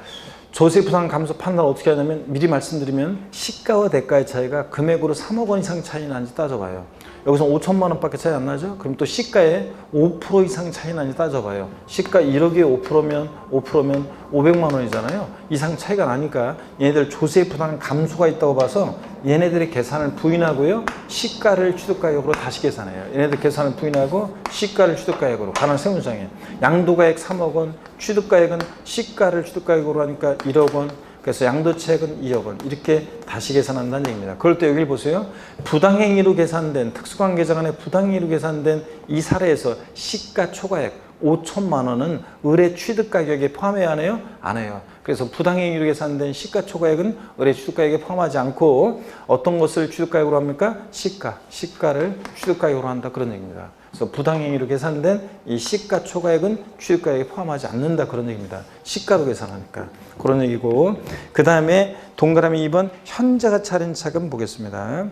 조세 부당 감소 판단을 어떻게 하냐면 미리 말씀드리면 시가와 대가의 차이가 금액으로 3억 원 이상 차이 나는지 따져봐요. 여기서 5천만 원밖에 차이 안 나죠? 그럼 또 시가에 5% 이상 차이 나는지 따져봐요. 시가 1억에 5%면 500만 원이잖아요. 이상 차이가 나니까 얘네들 조세 부당 감소가 있다고 봐서 얘네들의 계산을 부인하고요. 시가를 취득가액으로 다시 계산해요. 얘네들 계산을 부인하고 시가를 취득가액으로 관할 세무장에 양도가액 3억 원, 취득가액은 시가를 취득가액으로 하니까 1억 원. 그래서 양도차액은 2억 원 이렇게 다시 계산한다는 얘기입니다. 그럴 때 여기를 보세요. 부당행위로 계산된 특수관계자 간의 부당행위로 계산된 이 사례에서 시가 초과액 5천만 원은 을의 취득가격에 포함해야 하네요? 안 해요. 그래서 부당행위로 계산된 시가 초과액은 을의 취득가격에 포함하지 않고 어떤 것을 취득가격으로 합니까? 시가를 취득가격으로 한다 그런 얘기입니다. 그래서 부당행위로 계산된 이 시가 초과액은 취득가격에 포함하지 않는다 그런 얘기입니다. 시가로 계산하니까 그런 얘기고, 그 다음에 동그라미 2번 현재가 차린 차금 보겠습니다.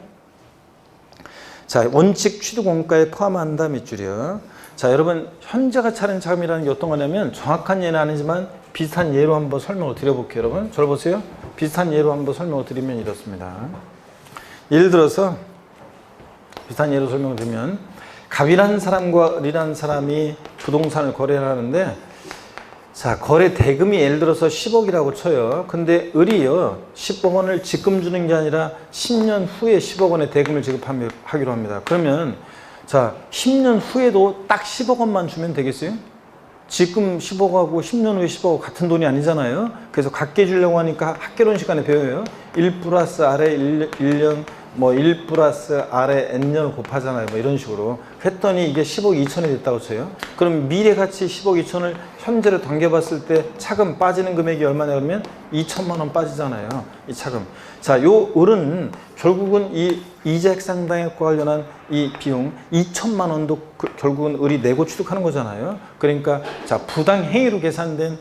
자, 원칙 취득 원가에 포함한다 밑줄이요. 자, 여러분 현재가 차린 차금이라는 게 어떤 거냐면 정확한 예는 아니지만 비슷한 예로 한번 설명을 드려볼게요. 여러분 저를 보세요. 비슷한 예로 한번 설명을 드리면 이렇습니다. 예를 들어서 비슷한 예로 설명을 드리면 갑이라는 사람과 을이라는 사람이 부동산을 거래를 하는데, 자, 거래 대금이 예를 들어서 10억이라고 쳐요. 근데 을이요 10억 원을 지금 주는 게 아니라 10년 후에 10억 원의 대금을 지급하기로 합니다. 그러면 자, 10년 후에도 딱 10억 원만 주면 되겠어요? 지금 10억하고 10년 후에 10억하고 같은 돈이 아니잖아요. 그래서 같게 주려고 하니까 학개론 시간에 배워요. 1 플러스 아래 1년 뭐 1 플러스 아래 n년을 곱하잖아요. 뭐 이런 식으로 했더니 이게 10억 2천이 됐다고 쳐요. 그럼 미래 가치 10억 2천을 현재로 당겨봤을 때 차금 빠지는 금액이 얼마냐 그러면 2천만 원 빠지잖아요. 이 차금. 자, 요 을은 결국은 이 이자액 상당액과 관련한 이 비용 2천만 원도 결국은 을이 내고 취득하는 거잖아요. 그러니까 자, 부당 행위로 계산된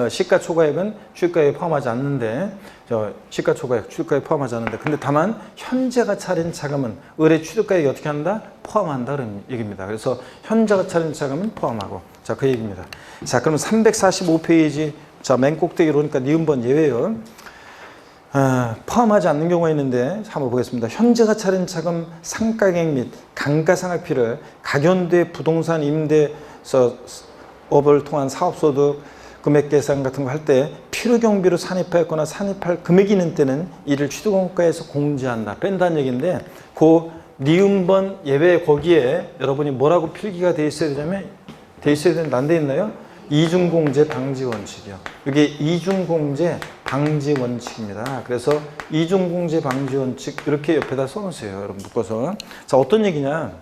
시가초과액은 취득가액에 포함하지 않는데, 시가초과액 취득가액에 포함하지 않는데, 근데 다만 현재가 차린 차금은 을의 취득가액이 어떻게 한다? 포함한다 그런 얘기입니다. 그래서 현재가 차린 차금은 포함하고, 자, 그 얘기입니다. 자, 그럼 345페이지 자, 맨 꼭대기로 오니까 니은번 예외요. 포함하지 않는 경우가 있는데 한번 보겠습니다. 현재가 차린 차금 상가액 및 감가상각비를 가견대 부동산 임대서 업을 통한 사업소득 금액 계산 같은 거 할 때 필요경비로 산입하였거나 산입할 금액이 있는 때는 이를 취득원가에서 공제한다. 뺀다는 얘기인데, 그 니은번 예외 거기에 여러분이 뭐라고 필기가 돼 있어야 되냐면, 돼 있어야 되는데 안 돼 있나요? 이중공제 방지 원칙이요. 이게 이중공제 방지 원칙입니다. 그래서 이중공제 방지 원칙 이렇게 옆에다 써놓으세요. 여러분 묶어서. 자, 어떤 얘기냐?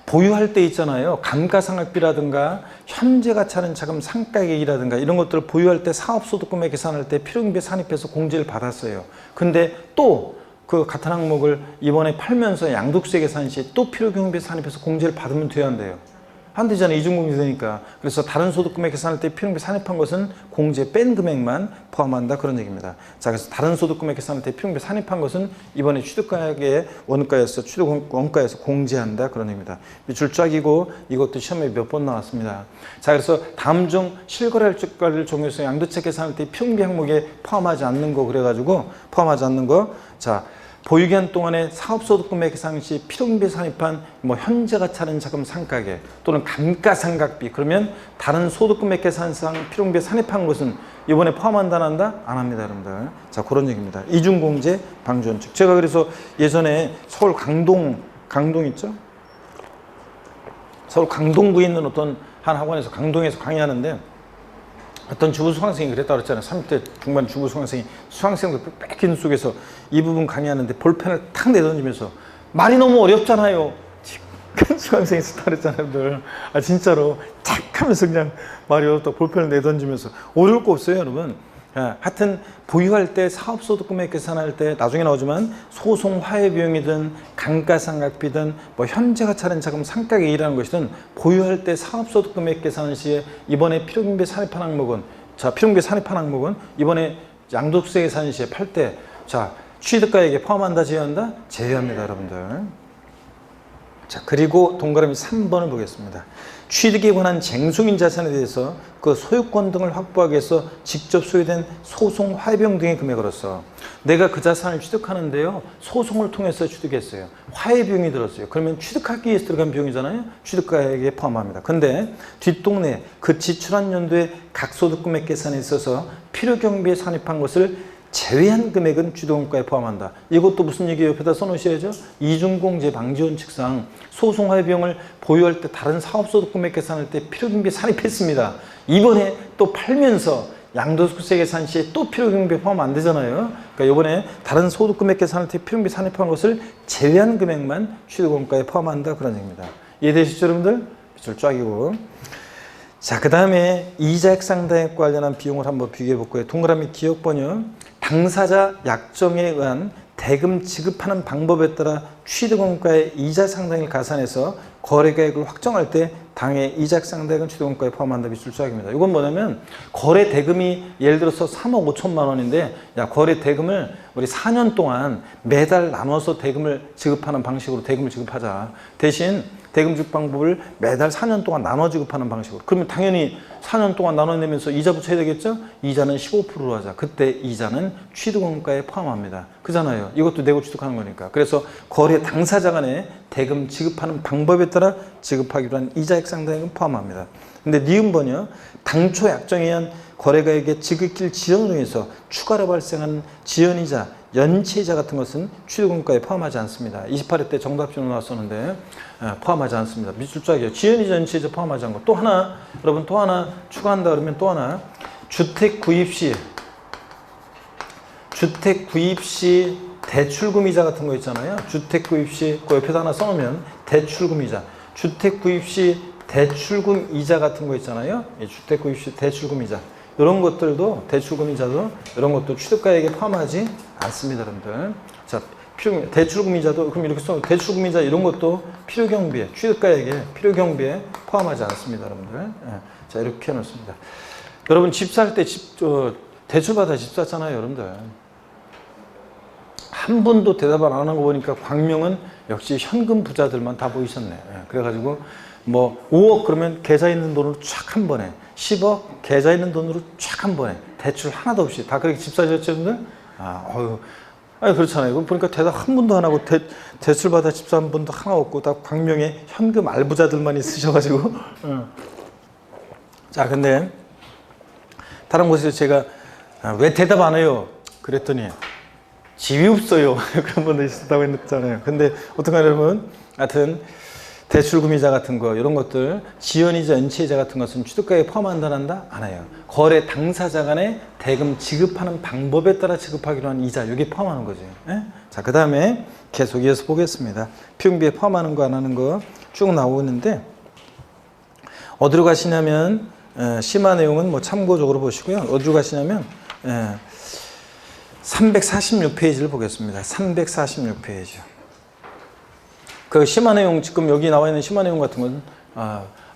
보유할 때 있잖아요. 감가상각비라든가 현재가 차는 자금 상가액이라든가 이런 것들을 보유할 때 사업소득금액 계산할 때 필요경비 산입해서 공제를 받았어요. 근데 또 그 같은 항목을 이번에 팔면서 양도세 계산 시에 또 필요경비에 산입해서 공제를 받으면 돼야 한대요. 안 되잖아요. 이중공제 되니까. 그래서 다른 소득금액 계산할 때 필요경비 산입한 것은 공제 뺀 금액만 포함한다 그런 얘기입니다. 자, 그래서 다른 소득금액 계산할 때 필요경비 산입한 것은 이번에 취득가액의 원가에서 취득원가에서 공제한다 그런 얘기입니다. 밑줄 쫙이고 이것도 시험에 몇 번 나왔습니다. 자, 그래서 다음 중 실거래할 주가를 적용해서 양도세 계산할 때 필요경비 항목에 포함하지 않는 거 그래가지고 포함하지 않는 거. 자, 보유기한 동안에 사업소득금액 계산 시 필요경비 산입한 뭐 현재가 차는 자금 상가액 또는 감가상각비 그러면 다른 소득금액 계산상 필요경비 산입한 것은 이번에 포함한다 안 한다? 안 합니다 여러분들. 자, 그런 얘기입니다. 이중공제 방지원칙. 제가 그래서 예전에 서울 강동 있죠? 서울 강동구에 있는 어떤 한 학원에서 강동에서 강의하는데 어떤 주부 수강생이 그랬다고 그랬잖아요. 30대 중반 주부 수강생이 수강생들 빽빽 속에서 이 부분 강의하는데 볼펜을 탁 내던지면서 말이 너무 어렵잖아요. 큰 수강생이 있었다 그랬잖아요. 아, 진짜로 탁 하면서 그냥 말이 어렵다 볼펜을 내던지면서 어려울 거 없어요 여러분. 하여튼 보유할 때 사업소득금액 계산할 때 나중에 나오지만 소송 화해 비용이든 감가상각비든 뭐 현재가 차린 자금 상가액에 일하는 것이든 보유할 때 사업소득금액 계산 시에 이번에 필요경비 산입한 항목은 자 필요경비 산입한 항목은 이번에 양도세 계산 시에 팔 때 자 취득가액에 포함한다 제외한다? 제외합니다 여러분들. 자, 그리고 동그라미 3번을 보겠습니다. 취득에 관한 쟁송인 자산에 대해서 그 소유권 등을 확보하기 위해서 직접 소유된 소송 화해비용 등의 금액으로서 내가 그 자산을 취득하는데요. 소송을 통해서 취득했어요. 화해비용이 들었어요. 그러면 취득하기 위해서 들어간 비용이잖아요. 취득가액에 포함합니다. 근데 뒷동네 그 지출한 연도에 각 소득금액 계산에 있어서 필요경비에 산입한 것을 제외한 금액은 취득원가에 포함한다. 이것도 무슨 얘기 옆에다 써놓으셔야죠. 이중공제 방지원칙상 소송화해 비용을 보유할 때 다른 사업소득금액 계산할 때 필요경비에 산입했습니다. 이번에 또 팔면서 양도세 계산 시에 또 필요경비에 포함 안 되잖아요. 그러니까 이번에 다른 소득금액 계산할 때 필요경비 산입한 것을 제외한 금액만 취득원가에 포함한다 그런 얘기입니다. 이해되시죠 여러분들? 밑줄 쫙이고. 자, 그 다음에 이자액 상당액과 관련한 비용을 한번 비교해 볼 거예요. 동그라미 기억 번역. 당사자 약정에 의한 대금 지급하는 방법에 따라 취득원가의 이자 상당액을 가산해서 거래가액을 확정할 때 당해 이자액 상당액은 취득원가에 포함한다. 밑줄 쫙입니다. 이건 뭐냐면 거래 대금이 예를 들어서 3억 5천만 원인데 야 거래 대금을 우리 4년 동안 매달 나눠서 대금을 지급하는 방식으로 대금을 지급하자. 대신 대금 지급 방법을 매달 4년 동안 나눠 지급하는 방식으로. 그러면 당연히 4년 동안 나눠내면서 이자 붙여야 되겠죠? 이자는 15%로 하자. 그때 이자는 취득원가에 포함합니다. 그잖아요. 이것도 내고 취득하는 거니까. 그래서 거래 당사자 간에 대금 지급하는 방법에 따라 지급하기로 한 이자액 상당액은 포함합니다. 근데 니은번요. 당초 약정에 의한 거래가액의 지급길 지연 중에서 추가로 발생한 지연이자 연체이자 같은 것은 취득원가에 포함하지 않습니다. 28회 때 정답지로 나왔었는데 포함하지 않습니다. 밑줄 쫙이에요. 지연이자 연체이자 포함하지 않고 또 하나 여러분 또 하나 추가한다 그러면 또 하나 주택 구입 시 대출금이자 같은 거 있잖아요. 주택 구입 시 그 옆에다 하나 써놓으면 대출금이자 주택 구입 시 대출금이자 같은 거 있잖아요. 주택 구입 시 대출금이자 이런 것들도 대출금이자도 이런 것도 취득가액에 포함하지 않습니다, 여러분들. 자, 대출금이자도 그럼 이렇게 써 대출금이자 이런 것도 필요경비에 취득가액에 필요경비에 포함하지 않습니다, 여러분들. 예. 자, 이렇게 해놓습니다. 여러분 집 살 때 대출받아 집 샀잖아요, 여러분들. 한 분도 대답을 안 하는 거 보니까 광명은 역시 현금 부자들만 다 보이셨네. 예. 그래가지고 뭐 5억 그러면 계좌에 있는 돈으로 쫙 한 번에 10억 계좌에 있는 돈으로 쫙 한 번에 대출 하나도 없이 다 그렇게 집 사셨죠 여러분들? 아니 그렇잖아요. 보니까 대답 한 분도 안 하고 대출 받아 집 산 분도 하나 없고 다 광명에 현금 알부자들만 있으셔가지고 자 근데 다른 곳에서 제가 왜 대답 안 해요? 그랬더니 집이 없어요. 그런 분도 있었다고 했잖아요. 근데 어떡하냐 여러분? 하여튼 대출금이자 같은 거 이런 것들 지연이자 연체이자 같은 것은 취득가액에 포함한다 한다? 안 해요. 거래 당사자 간에 대금 지급하는 방법에 따라 지급하기로 한 이자 이게 포함하는 거죠. 예? 자, 그 다음에 계속 이어서 보겠습니다. 필요경비에 포함하는 거 안 하는 거 쭉 나오고 있는데 어디로 가시냐면 심화 내용은 뭐 참고적으로 보시고요. 어디로 가시냐면 346페이지를 보겠습니다. 346페이지. 그 심화 내용, 지금 여기 나와 있는 심화 내용 같은 건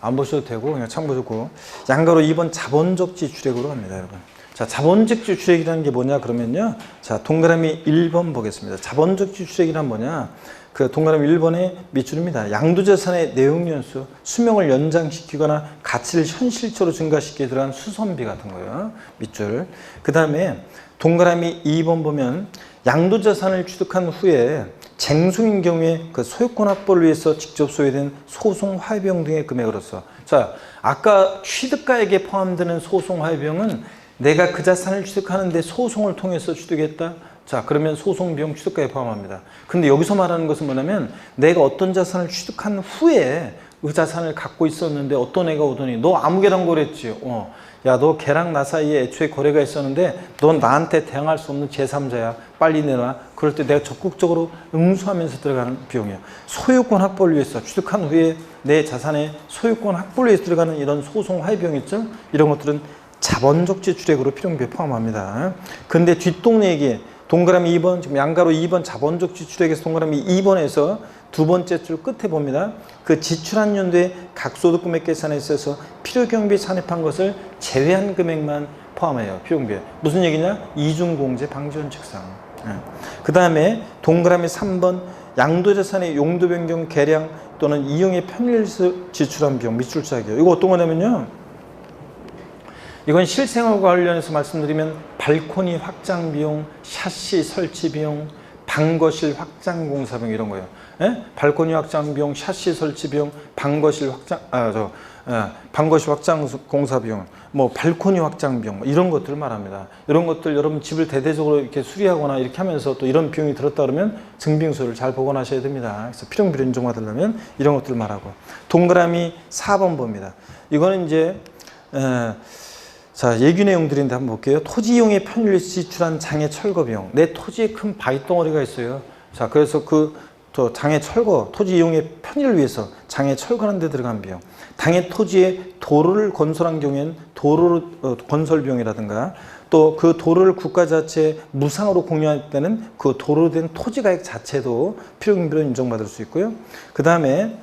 안 보셔도 되고 그냥 참고적고 양가로 2번 자본적 지출액으로 갑니다, 여러분. 자, 자본적 지출액이라는 게 뭐냐 그러면요. 자, 동그라미 1번 보겠습니다. 자본적 지출액이란 뭐냐? 그 동그라미 1번의 밑줄입니다. 양도자산의 내용연수, 수명을 연장시키거나 가치를 현실적으로 증가시키게 들어간 수선비 같은 거예요. 밑줄. 그 다음에 동그라미 2번 보면 양도자산을 취득한 후에 쟁송인 경우에 그 소유권 확보를 위해서 직접 소유된 소송 화해비용 등의 금액으로서, 자, 아까 취득가액에 포함되는 소송 화해비용은 내가 그 자산을 취득하는데 소송을 통해서 취득했다. 자, 그러면 소송비용 취득가에 포함합니다. 근데 여기서 말하는 것은 뭐냐면 내가 어떤 자산을 취득한 후에 그 자산을 갖고 있었는데 어떤 애가 오더니 너 아무 개랑 거래했지. 야, 너 걔랑 나 사이에 애초에 거래가 있었는데 넌 나한테 대항할 수 없는 제3자야. 빨리 내놔. 그럴 때 내가 적극적으로 응수하면서 들어가는 비용이야. 소유권 확보를 위해서 취득한 후에 내 자산의 소유권 확보를 위해서 들어가는 이런 소송 화해비용 있죠? 이런 것들은 자본적 지출액으로 필요비에 포함합니다. 근데 뒷동네 얘기, 동그라미 2번, 지금 양가로 2번 자본적 지출액에서 동그라미 2번에서 두 번째 줄 끝에 봅니다. 그 지출한 연도에 각 소득 금액 계산에 있어서 필요경비에 산입한 것을 제외한 금액만 포함해요. 필요경비에. 무슨 얘기냐? 이중공제 방지원 측상. 그 다음에 동그라미 3번 양도자산의 용도 변경 개량 또는 이용의 편의에서 지출한 비용 밑줄짝이에요. 이거 어떤 거냐면요. 이건 실생활과 관련해서 말씀드리면 발코니 확장 비용, 샤시 설치 비용, 방거실 확장 공사 비용 이런 거예요. 예? 발코니 확장 비용, 샤시 설치 비용, 방거실 확장 방거실 확장 공사 비용, 뭐 발코니 확장 비용, 뭐 이런 것들을 말합니다. 이런 것들 여러분 집을 대대적으로 이렇게 수리하거나 이렇게 하면서 또 이런 비용이 들었다 그러면 증빙서를 잘 보관하셔야 됩니다. 그래서 필요비를 인정받으려면 이런 것들을 말하고, 동그라미 4번 봅니다. 이거는 이제 자, 예규 내용들인데 한번 볼게요. 토지 이용의 편의를 지출한 장애 철거 비용. 내 토지에 큰 바위 덩어리가 있어요. 자, 그래서 저 장애 철거, 토지 이용의 편의를 위해서 장애 철거하는 데 들어간 비용. 당해 토지에 도로를 건설한 경우에는 도로 건설 비용이라든가 또 그 도로를 국가 자체에 무상으로 공유할 때는 그 도로 된 토지 가액 자체도 필요경비로 인정받을 수 있고요. 그 다음에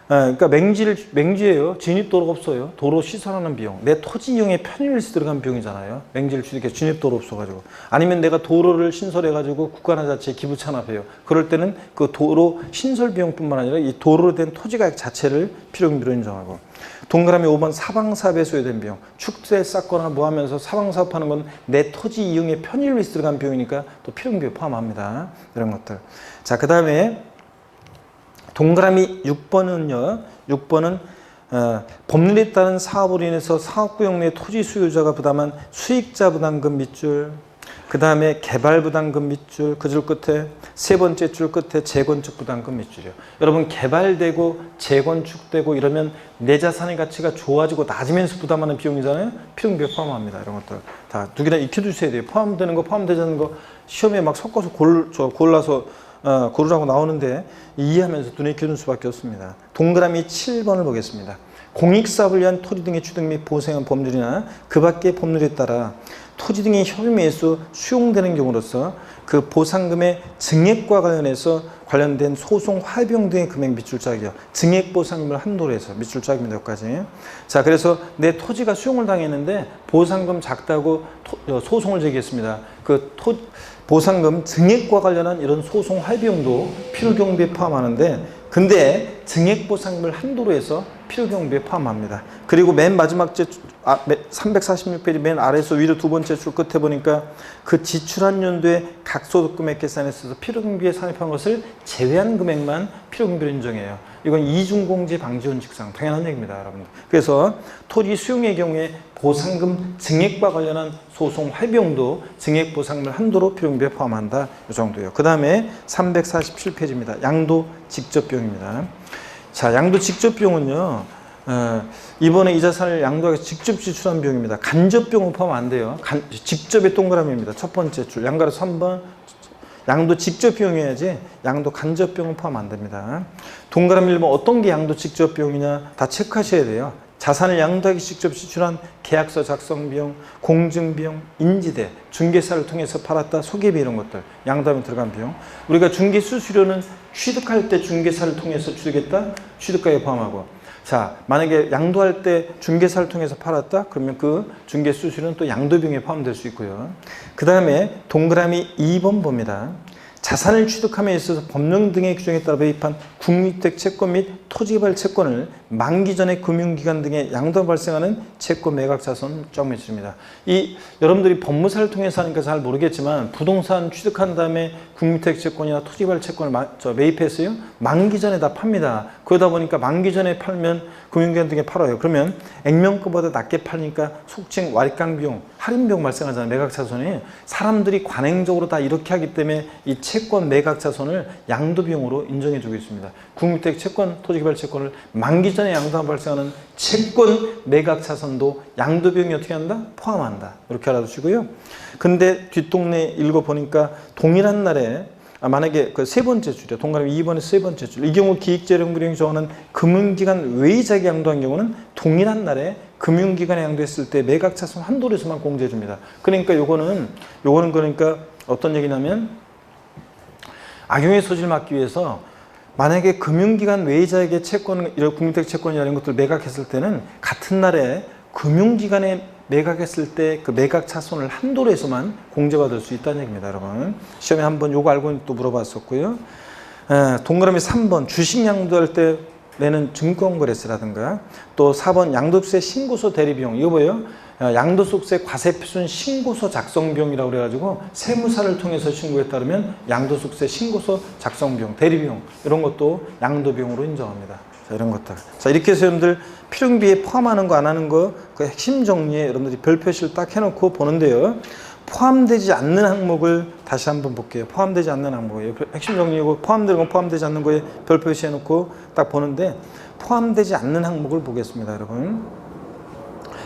그러니까 맹지예요. 진입도로가 없어요. 도로 시설하는 비용. 내 토지 이용에 편의를 들어간 비용이잖아요. 맹지를 취득해 진입도로 없어가지고. 아니면 내가 도로를 신설해가지고 국가나 자체에 기부 찬합해요. 그럴 때는 그 도로 신설 비용뿐만 아니라 이 도로로 된 토지 가액 자체를 필요경비로 인정하고. 동그라미 5번 사방사업에 소요된 비용. 축제 쌓거나 뭐 하면서 사방사업하는 건 내 토지 이용에 편의를 위해서 들어간 비용이니까 또 필요경비에 포함합니다. 이런 것들. 자, 그 다음에 동그라미 6번은요. 6번은 법률에 따른 사업으로 인해서 사업구역 내 토지 수요자가 부담한 수익자 부담금 밑줄, 그 다음에 개발 부담금 밑줄, 그 줄 끝에 세 번째 줄 끝에 재건축 부담금 밑줄이요. 여러분 개발되고 재건축되고 이러면 내 자산의 가치가 좋아지고 낮으면서 부담하는 비용이잖아요. 필요경비에 포함합니다. 이런 것들 다 두 개나 익혀두셔야 돼요. 포함되는 거 포함되지 않는 거 시험에 막 섞어서 골라서 고르라고 나오는데 이해하면서 눈에 익혀둔 수밖에 없습니다. 동그라미 7번을 보겠습니다. 공익사업을 위한 토지 등의 취득 및 보상한 법률이나 그 밖의 법률에 따라 토지 등의 협의에서 수용되는 경우로서 그 보상금의 증액과 관련된 소송 화해비용 등의 금액 밑줄짝이요. 증액 보상금을 한도로 해서 밑줄짝입니다. 여기까지. 자, 그래서 내 토지가 수용을 당했는데 보상금 작다고 소송을 제기했습니다. 보상금 증액과 관련한 이런 소송 화해비용도 필요경비에 포함하는데, 근데 증액보상금을 한도로 해서 필요경비에 포함합니다. 그리고 맨 마지막 346페이지 맨 아래에서 위로 두 번째 줄 끝에 보니까 그 지출한 연도에 각 소득금액 계산에 있어서 필요경비에 산입한 것을 제외한 금액만 필요경비로 인정해요. 이건 이중공제 방지원 측상 당연한 얘기입니다, 여러분들. 그래서 토지 수용의 경우에 보상금 증액과 관련한 소송 화해비용도 증액보상금을 한도로 필요경비에 포함한다. 이 정도예요. 그 다음에 347페이지입니다. 양도 직접비용입니다. 자, 양도 직접비용은요. 이번에 이 자산을 양도하기 직접 지출한 비용입니다. 간접비용은 포함 안 돼요. 직접의 동그라미입니다. 첫 번째 줄. 양가로 3번. 양도 직접 비용이어야지 양도 간접 비용은 포함 안 됩니다. 동그라미 1번 어떤 게 양도 직접 비용이냐 다 체크하셔야 돼요. 자산을 양도하기 직접 지출한 계약서 작성 비용, 공증 비용, 인지대, 중개사를 통해서 팔았다, 소개비 이런 것들 양도하면 들어간 비용. 우리가 중개 수수료는 취득할 때 중개사를 통해서 취득했다, 취득가에 포함하고. 자, 만약에 양도할 때 중개사를 통해서 팔았다, 그러면 그 중개 수수료는 또 양도 비용에 포함될 수 있고요. 그 다음에 동그라미 2번 봅니다. 자산을 취득함에 있어서 법령 등의 규정에 따라 배입한 국유주택 채권 및 토지개발 채권을 만기 전에 금융기관 등의 양도가 발생하는 채권 매각 자손 정매출입니다. 여러분들이 법무사를 통해서 하니까 잘 모르겠지만 부동산 취득한 다음에 국유주택 채권이나 토지개발 채권을 매입했어요. 만기 전에 다 팝니다. 그러다 보니까 만기 전에 팔면 금융기관 등에 팔아요. 그러면 액면가보다 낮게 팔니까 속칭 와리깡 비용, 할인 비용 발생하잖아요. 매각 자손이. 사람들이 관행적으로 다 이렇게 하기 때문에 이 채권 매각 자손을 양도 비용으로 인정해 주고 있습니다. 국유주택 채권, 토지개발 채권을 만기 전에 양도가 발생하는 채권 매각 자손도 양도 비용이 어떻게 한다? 포함한다. 이렇게 알아두시고요. 근데 뒷동네 읽어보니까 동일한 날에 만약에 그 세 번째 줄이요. 동그라미 2번의 세 번째 줄. 이 경우 기획재정비용이 정하는 금융기관 외의자에게 양도한 경우는 동일한 날에 금융기관에 양도했을 때 매각자손 한도에서만 공제해 줍니다. 그러니까 요거는 그러니까 어떤 얘기냐면 악용의 소지를 막기 위해서 만약에 금융기관 외의자에게 채권, 이런 국민택 채권이나 이런 것들을 매각했을 때는 같은 날에 금융기관에 매각했을 때 그 매각 차손을 한도에서만 공제받을 수 있다는 얘기입니다, 여러분. 시험에 한번 요거 알고 또 물어봤었고요. 동그라미 3번 주식 양도할 때 내는 증권거래세라든가, 또 4번 양도세 신고서 대리비용. 이거 뭐예요? 양도소득세 과세표준 신고서 작성비용이라고 그래가지고 세무사를 통해서 신고에 따르면 양도소득세 신고서 작성비용, 대리비용 이런 것도 양도비용으로 인정합니다. 자, 이런 것들. 자, 이렇게 해서 여러분들 필요경비에 포함하는 거 안 하는 거 그 핵심 정리에 여러분들이 별 표시를 딱 해놓고 보는데요. 포함되지 않는 항목을 다시 한번 볼게요. 포함되지 않는 항목이에요. 핵심 정리이고 포함되는 건 포함되지 않는 거에 별 표시해놓고 딱 보는데 포함되지 않는 항목을 보겠습니다, 여러분.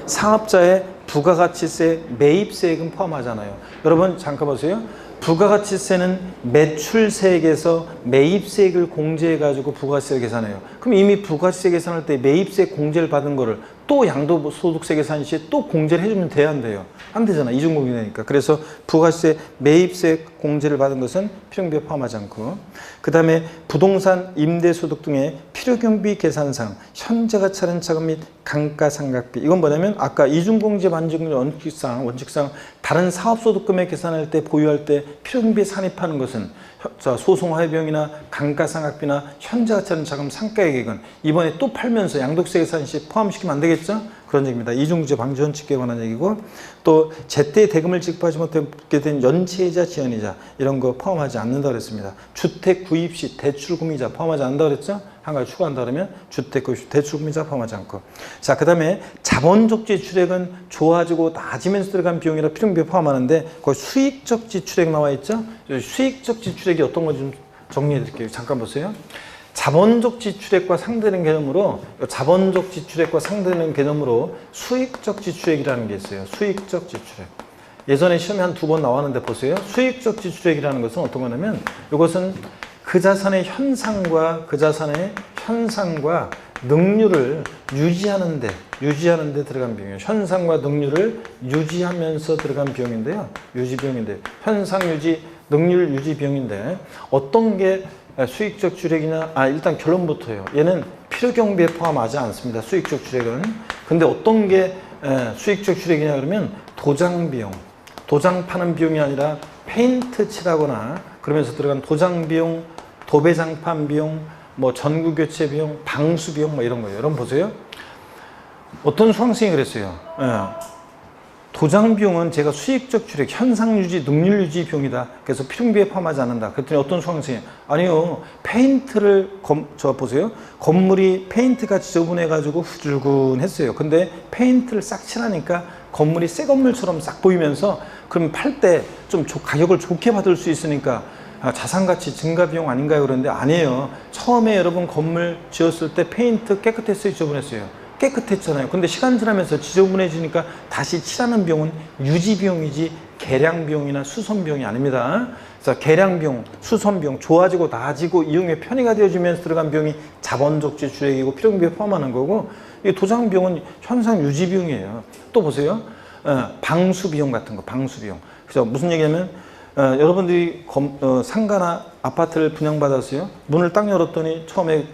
사업자의 부가가치세, 매입세액은 포함하잖아요. 여러분 잠깐 보세요. 부가가치세는 매출세액에서 매입세액을 공제해가지고 부가세를 계산해요. 그럼 이미 부가세 계산할 때 매입세 공제를 받은 거를 또 양도소득세 계산 시에 또 공제를 해주면 돼야 안 돼요? 안 되잖아. 이중공이 되니까. 그래서 부가세, 매입세 공제를 받은 것은 필요경비에 포함하지 않고, 그 다음에 부동산, 임대소득 등의 필요경비 계산상 현재가 차린 자금 및 감가상각비. 이건 뭐냐면 아까 이중공제 반증률 원칙상 다른 사업소득금액 계산할 때 보유할 때 필요경비에 산입하는 것은 소송화해비용이나 감가상각비나 현재가 차린 자금 상가액은 이번에 또 팔면서 양도세 계산 시 포함시키면 안 되겠죠? 그런 얘기입니다. 이중공제 방지 원칙에 관한 얘기고, 또 제때 대금을 지급하지 못하게 된 연체이자 지연이자 이런 거 포함하지 않는다고 그랬습니다. 주택 구입 시 대출금이자 포함하지 않는다고 그랬죠? 한 가지 추가한다 그러면 주택 구입 시 대출금이자 포함하지 않고. 자, 그 다음에 자본적 지출액은 좋아지고 낮으면서 들어간 비용이라 필요경비에 포함하는데 거기 수익적 지출액 나와 있죠? 수익적 지출액이 어떤 건지 좀 정리해 드릴게요. 잠깐 보세요. 자본적 지출액과 상대되는 개념으로, 자본적 지출액과 상대되는 개념으로 수익적 지출액이라는 게 있어요. 수익적 지출액. 예전에 시험에 한 2번 나왔는데 보세요. 수익적 지출액이라는 것은 어떤 거냐면 이것은 그 자산의 현상과 능률을 유지하는 데 들어간 비용이에요. 현상과 능률을 유지하면서 들어간 비용인데요. 유지 비용인데, 현상 유지, 능률 유지 비용인데 어떤 게 수익적 지출액이냐? 일단 결론부터요. 얘는 필요경비에 포함하지 않습니다. 수익적 지출액은. 근데 어떤 게 수익적 지출액이냐 그러면 도장 비용, 도장 파는 비용이 아니라 페인트 칠하거나 그러면서 들어간 도장 비용, 도배장판 비용, 뭐 전구 교체 비용, 방수 비용 뭐 이런 거예요. 여러분 보세요. 어떤 수강생이 그랬어요. 도장 비용은 제가 수익적 지출액, 현상 유지, 능률 유지 비용이다. 그래서 필요경비에 포함하지 않는다. 그랬더니 어떤 수강생이 아니요, 페인트를 보세요. 건물이 페인트가 지저분해가지고 후줄근했어요. 근데 페인트를 싹 칠하니까 건물이 새 건물처럼 싹 보이면서 그럼 팔 때 좀 가격을 좋게 받을 수 있으니까 자산가치 증가 비용 아닌가요? 그런데 아니에요. 처음에 여러분 건물 지었을 때 페인트 깨끗했어요, 지저분했어요? 깨끗했잖아요. 근데 시간 지나면서 지저분해지니까 다시 칠하는 비용은 유지 비용이지 개량 비용이나 수선 비용이 아닙니다. 그래서 개량 비용, 수선 비용, 좋아지고 나아지고 이용의 편의가 되어지면서 들어간 비용이 자본적 지출액이고 필요경비에 포함하는 거고, 이 도장 비용은 현상 유지 비용이에요. 또 보세요. 방수 비용 같은 거, 방수 비용. 그래서 무슨 얘기냐면 여러분들이 상가나 아파트를 분양받았어요. 문을 딱 열었더니 처음에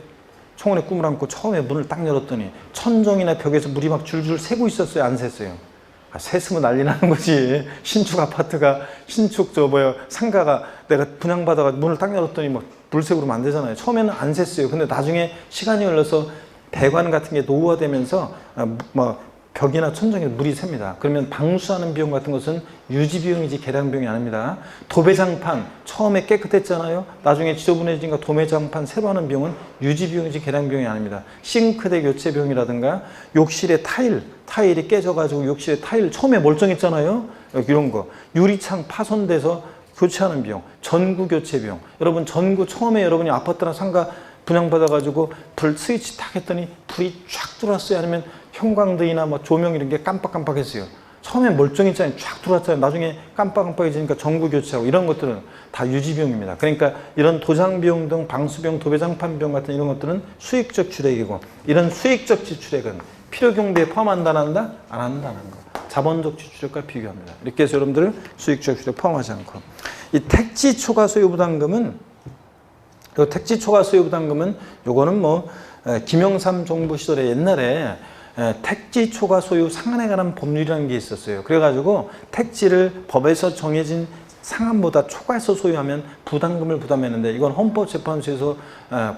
청혼의 꿈을 안고 처음에 문을 딱 열었더니 천정이나 벽에서 물이 막 줄줄 새고 있었어요? 안 샜어요? 샜으면 난리 나는 거지. 신축 아파트가, 상가가 내가 분양받아가 문을 딱 열었더니 뭐 물색으로 하면 안 되잖아요. 처음에는 안 샜어요. 근데 나중에 시간이 흘러서 배관 같은 게 노후화되면서 벽이나 천정에 물이 샙니다. 그러면 방수하는 비용 같은 것은 유지 비용이지 개량 비용이 아닙니다. 도배장판 처음에 깨끗했잖아요. 나중에 지저분해지니까 도배장판 새로 하는 비용은 유지 비용이지 개량 비용이 아닙니다. 싱크대 교체 비용이라든가 욕실의 타일이 깨져가지고 욕실의 타일 처음에 멀쩡했잖아요. 이런 거 유리창 파손돼서 교체하는 비용, 전구 교체 비용. 여러분 전구 처음에 여러분이 아파트나 상가 분양받아가지고 불 스위치 탁 했더니 불이 쫙 들어왔어요? 아니면 형광등이나 뭐 조명 이런 게 깜빡깜빡했어요? 처음에 멀쩡했잖아요. 쫙 들어왔잖아요. 나중에 깜빡깜빡해지니까 전구 교체하고 이런 것들은 다 유지비용입니다. 그러니까 이런 도장비용 등 방수비용, 도배장판 비용 같은 이런 것들은 수익적 출액이고, 이런 수익적 지출액은 필요경비에 포함한다 안 한다? 안 한다는 거. 자본적 지출액과 비교합니다. 이렇게 해서 여러분들 수익적 지출액 포함하지 않고, 이 택지 초과 소요 부담금은 택지 초과 소요 부담금은 요거는 김영삼 정부 시절에 옛날에 택지 초과 소유 상한에 관한 법률이라는 게 있었어요. 그래가지고 택지를 법에서 정해진 상한보다 초과해서 소유하면 부담금을 부담했는데, 이건 헌법재판소에서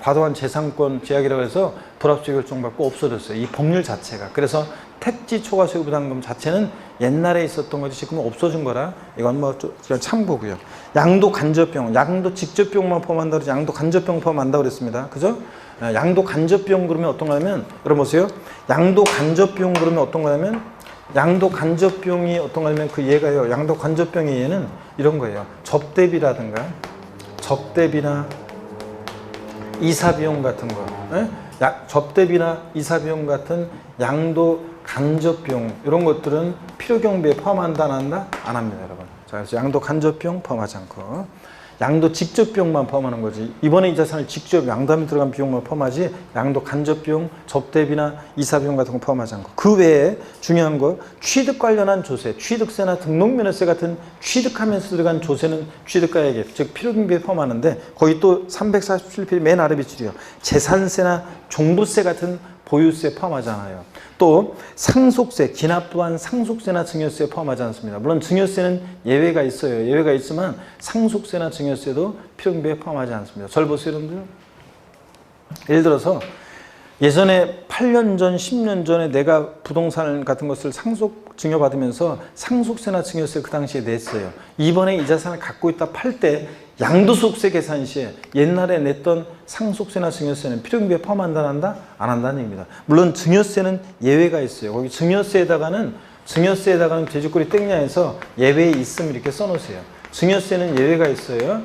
과도한 재산권 제약이라고 해서 불합치 결정받고 없어졌어요. 이 법률 자체가. 그래서 택지 초과 소유 부담금 자체는 옛날에 있었던 거지 지금은 없어진 거라 이건 그냥 참고고요. 양도 간접비용, 양도 직접비용만 포함한다 그러지 양도 간접비용 포함한다고 그랬습니다. 그죠? 양도 간접비용 그러면 어떤 거냐면, 여러분 보세요. 양도 간접비용 그러면 어떤 거냐면, 양도 간접비용이 어떤 거냐면 얘가요. 양도 간접비용의 얘는 이런 거예요. 접대비라든가 접대비나 이사비용 같은 거, 접대비나 이사비용 같은 양도 간접비용 이런 것들은 필요경비에 포함한다 안 한다? 안 합니다, 여러분. 자, 그래서 양도 간접비용 포함하지 않고 양도 직접비용만 포함하는 거지. 이번에 이 자산을 직접 양도함에 들어간 비용만 포함하지 양도 간접비용, 접대비나 이사비용 같은 거 포함하지 않고, 그 외에 중요한 거 취득 관련한 조세, 취득세나 등록면허세 같은 취득하면서 들어간 조세는 취득가액에 즉 필요경비에 포함하는데, 거기 또 347페이지 맨 아래 비줄이요. 재산세나 종부세 같은 보유세 포함하잖아요. 또 상속세, 기납부한 상속세나 증여세에 포함하지 않습니다. 물론 증여세는 예외가 있어요. 예외가 있지만 상속세나 증여세도 필요경비에 포함하지 않습니다. 절 보세요, 여러분들. 예를 들어서 예전에 8년 전, 10년 전에 내가 부동산 같은 것을 상속 증여받으면서 상속세나 증여세 그 당시에 냈어요. 이번에 이 자산을 갖고 있다 팔 때 양도소득세 계산 시에 옛날에 냈던 상속세나 증여세는 필요경비에 포함한다 안 한다? 안 한다는 얘기입니다. 물론 증여세는 예외가 있어요. 거기 증여세에다가는 돼지꼬리 땡냐해서 예외에 있음 이렇게 써놓으세요. 증여세는 예외가 있어요.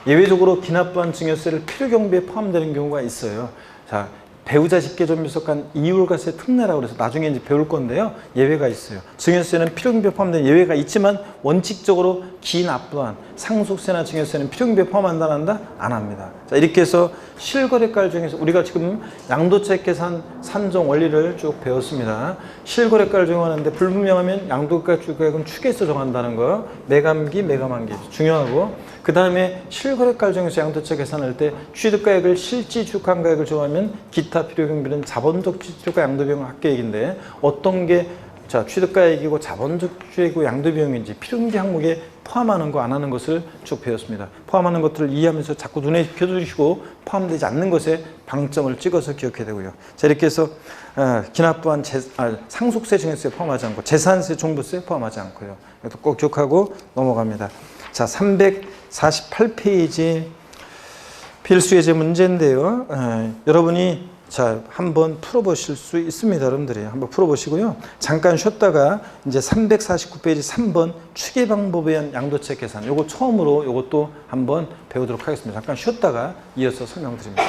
예외적으로 기납부한 증여세를 필요경비에 포함되는 경우가 있어요. 자, 배우자 직계존비속한 이율과세 특례라고 해서 나중에 이제 배울 건데요. 예외가 있어요. 증여세는 필요경비에 포함된 예외가 있지만 원칙적으로 기납부한 상속세나 증여세는 필요경비에 포함한다 안 한다? 안 합니다. 자, 이렇게 해서 실거래가를 정해서 우리가 지금 양도차익 계산 산정 원리를 쭉 배웠습니다. 실거래가를 정하는데 불분명하면 양도가 주가액은 축에서 정한다는 거, 매감기, 매감한기 중요하고, 그 다음에 실거래가를 정해서 양도차익 계산할 때 취득가액을 실지 주간가액을 정하면 기타 필요경비는 자본적 지출과 양도비용 합계액인데, 어떤 게 취득가액이고 자본적 지출이고 양도비용인지 필요경비 항목에 포함하는 거 안 하는 것을 쭉 배웠습니다. 포함하는 것들을 이해하면서 자꾸 눈에 익혀두시고 포함되지 않는 것에 방점을 찍어서 기억해야 되고요. 자, 이렇게 해서 기납부한 상속세, 증여세 포함하지 않고 재산세, 종부세 포함하지 않고요. 이것도 꼭 기억하고 넘어갑니다. 자, 348페이지 필수예제 문제인데요. 여러분이 한번 풀어보실 수 있습니다. 여러분들이 한번 풀어보시고요. 잠깐 쉬었다가 이제 349페이지 3번 추계 방법에 의한 양도차익 계산, 요거 처음으로 요것도 한번 배우도록 하겠습니다. 잠깐 쉬었다가 이어서 설명드립니다.